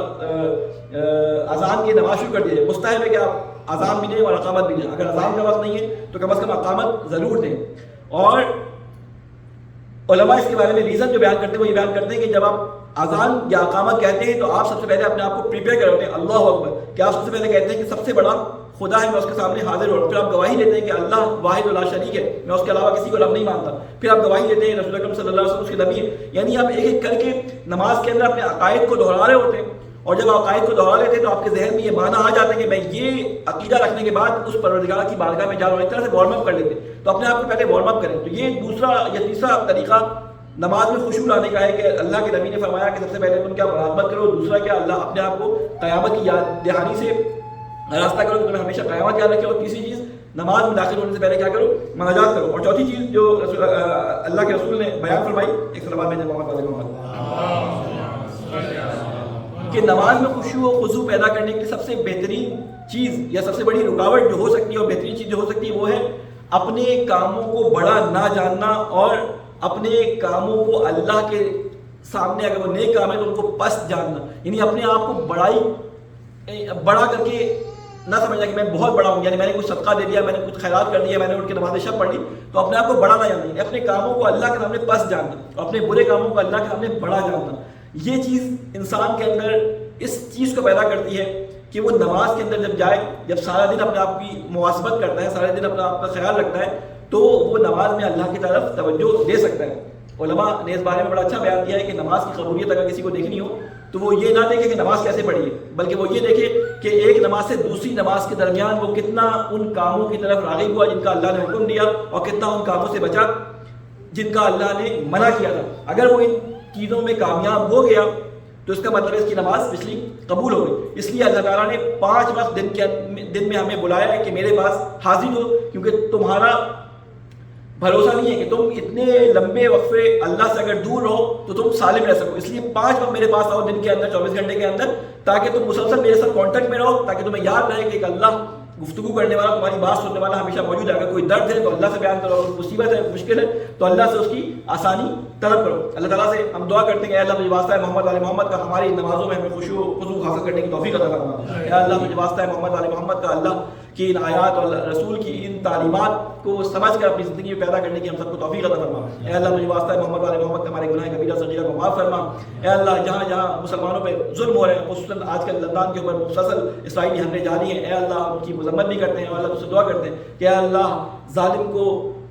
A: اذان کی نماز شروع کر دیے. مستحب ہے کہ آپ اذان بھی دیں اور اقامت بھی دیں. اگر اذان کا وقت نہیں ہے تو کم از کم اقامت ضرور دیں. اور علماء اس کے بارے میں ریزن جو بیان کرتے ہیں وہ یہ بیان کرتے ہیں کہ جب آپ اذان یا اقامت کہتے ہیں تو آپ سب سے پہلے اپنے آپ کو پریپیئر کر ہوتے ہیں اللہ اکبر, کہ آپ سب سے پہلے کہتے ہیں کہ سب سے بڑا خدا ہے, میں اس کے سامنے حاضر ہوں. پھر آپ گواہی دیتے ہیں کہ اللہ واحد لا شریک ہے, میں اس کے علاوہ کسی کو رب نہیں مانتا. پھر آپ گواہی دیتے ہیں رسول اکرم صلی اللہ علیہ وسلم اس کے نبی ہے. یعنی آپ ایک ایک کر کے نماز کے اندر اپنے عقائد کو دہرا رہے ہوتے ہیں, اور جب آپ عقائد کو دہرا لیتے ہیں تو آپ کے ذہن میں یہ معنی آ جاتا ہے کہ میں یہ عقیدہ رکھنے کے بعد اس پروردگار کی بارگاہ میں جا رہا ہوں. اس طرح سے وارم اپ کر لیتے ہیں. تو اپنے آپ کو پہلے وارم اپ کریں. تو یہ دوسرا یا تیسرا طریقہ نماز میں خشوع لانے کا ہے کہ اللہ کے نبی نے فرمایا کہ سب سے پہلے تم کیا مراقبت کرو, دوسرا کیا اللہ اپنے آپ کو قیامت کی یاد دہانی سے راستہ کرو کہ تمہیں ہمیشہ قیامت یاد رکھے. اور تیسری چیز نماز میں داخل ہونے سے پہلے کیا کرو؟ مناجات کرو. اور چوتھی چیز جو اللہ کے رسول نے بیان فرمائی, ایک صلوات بھیجیں محمد علیہ محمد, کہ نماز میں خشوع و خضوع پیدا کرنے کی سب سے بہترین چیز یا سب سے بڑی رکاوٹ جو ہو سکتی ہے اور بہترین چیز جو ہو سکتی ہے وہ ہے اپنے کاموں کو بڑا نہ جاننا اور اپنے کاموں کو اللہ کے سامنے اگر وہ نیک کام ہے تو ان کو پست جاننا. یعنی اپنے آپ کو بڑا کر کے نہ سمجھنا کہ میں بہت بڑا ہوں, یعنی میں نے کچھ صدقہ دے دیا, میں نے کچھ خیرات کر دیا, میں نے اٹھ کے نماز شب پڑھ لی, تو اپنے آپ کو بڑا نہ جاننا. اپنے کاموں کو اللہ کے سامنے پست جاننا اور اپنے برے کاموں کو اللہ کے سامنے بڑا جاننا. یہ چیز انسان کے اندر اس چیز کو پیدا کرتی ہے کہ وہ نماز کے اندر جب جائے, جب سارا دن اپنے آپ کی مواظبت کرتا ہے, سارے دن اپنے آپ کا خیال رکھتا ہے, تو وہ نماز میں اللہ کی طرف توجہ دے سکتا ہے. علماء نے اس بارے میں بڑا اچھا بیان کیا ہے کہ نماز کی قبولیت اگر کسی کو دیکھنی ہو تو وہ یہ نہ دیکھے کہ نماز کیسے پڑھی ہے, بلکہ وہ یہ دیکھے کہ ایک نماز سے دوسری نماز کے درمیان وہ کتنا ان کاموں کی طرف راغب ہوا جن کا اللہ نے حکم دیا, اور کتنا ان کاموں سے بچا جن کا اللہ نے منع کیا تھا. اگر وہ ان چیزوں میں کامیاب ہو گیا تو اس کا مطلب ہے اس کی نماز پچھلی قبول ہو گئی. اس لیے اللہ تعالیٰ نے 5 وقت دن میں ہمیں بلایا ہے کہ میرے پاس حاضر ہو, کیونکہ تمہارا بھروسہ نہیں ہے کہ تم اتنے لمبے وقفے اللہ سے اگر دور رہو تو تم سالم رہ سکو. اس لیے 5 وقت میرے پاس آؤ دن کے اندر 24 گھنٹے کے اندر, تاکہ تم مسلسل میرے ساتھ کانٹیکٹ میں رہو, تاکہ تمہیں یاد رہے کہ ایک اللہ گفتگو کرنے والا, تمہاری بات سننے والا ہمیشہ موجود ہے. اگر کوئی درد ہے تو اللہ سے بیان کرو, اگر مصیبت ہے مشکل ہے تو اللہ سے اس کی آسانی طلب کرو. اللہ تعالیٰ سے ہم دعا کرتے ہیں کہ اے اللہ مجھے واسطہ ہے محمد علی محمد کا ہماری نمازوں میں ہمیں خشوع و خضوع حاصل کرنے کی توفیق عطا فرما. اے اللہ مجھے واسطہ ہے محمد علی محمد کا اللہ کی ان آیات اور رسول کی ان تعلیمات کو سمجھ کر اپنی زندگی میں پیدا کرنے کی ہم سب کو توفیق عطا فرما. اے اللہ مجھے واسطہ ہے محمد علی محمد کا ہمارے گناہ کبیرہ صغیرہ کو معاف فرما. اے اللہ جہاں جہاں مسلمانوں پہ ظلم ہو رہے ہیں, خصوصاً آج کل لندن کے اوپر مسلسل اسرائیلی حملے جاری ہیں, اے اللہ ان کی مذمت بھی کرتے ہیں, اور اللہ تجھ سے دعا کرتے ہیں کہ اے اللہ ظالم کو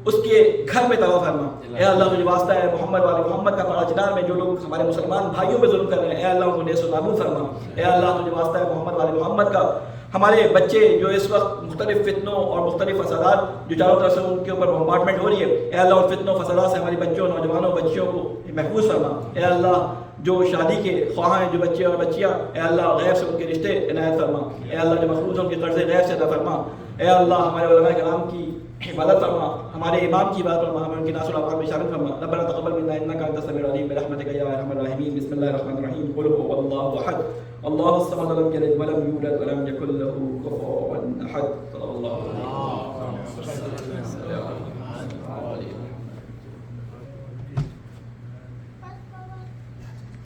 A: اس کے گھر میں تباہ فرما. اے اللہ مجھے واسطہ ہے محمد والے محمد کا پارا چنار میں جو لوگ ہمارے مسلمان بھائیوں پہ ظلم کر رہے ہیں, اے اللہ ان کو نیست و نابود فرما. اے اللہ مجھے واسطہ ہے محمد والے محمد کا ہمارے بچے جو اس وقت مختلف فتنوں اور مختلف فسادات جو چاروں طرف سے ان کے اوپر بمبارڈمنٹ ہو رہی ہے, اے اللہ ان فتنوں فسادات سے ہمارے بچوں, نوجوانوں, بچیوں کو محفوظ فرما. اے اللہ جو شادی کے خواہاں ہیں, جو بچے اور بچیاں, اے اللہ غیب سے ان کے رشتے عنایت فرما. اے اللہ جو مخلوط ہیں ان کے قرض غیب سے عطا فرما. اے اللہ ہمارے علماء کرام کی
C: حفاظت فرما، ہمارے امام کی عبادت فرما، ہمیں ان کی ناصر الابرار میں شامل فرما. ربنا تقبل منا انك انت السميع العليم برحمتك يا ارحم الراحمين. بسم الله الرحمن الرحيم. قل هو الله احد الله الصمد لم يلد ولم يولد ولم يكن له كفوا احد. صدق الله العظيم.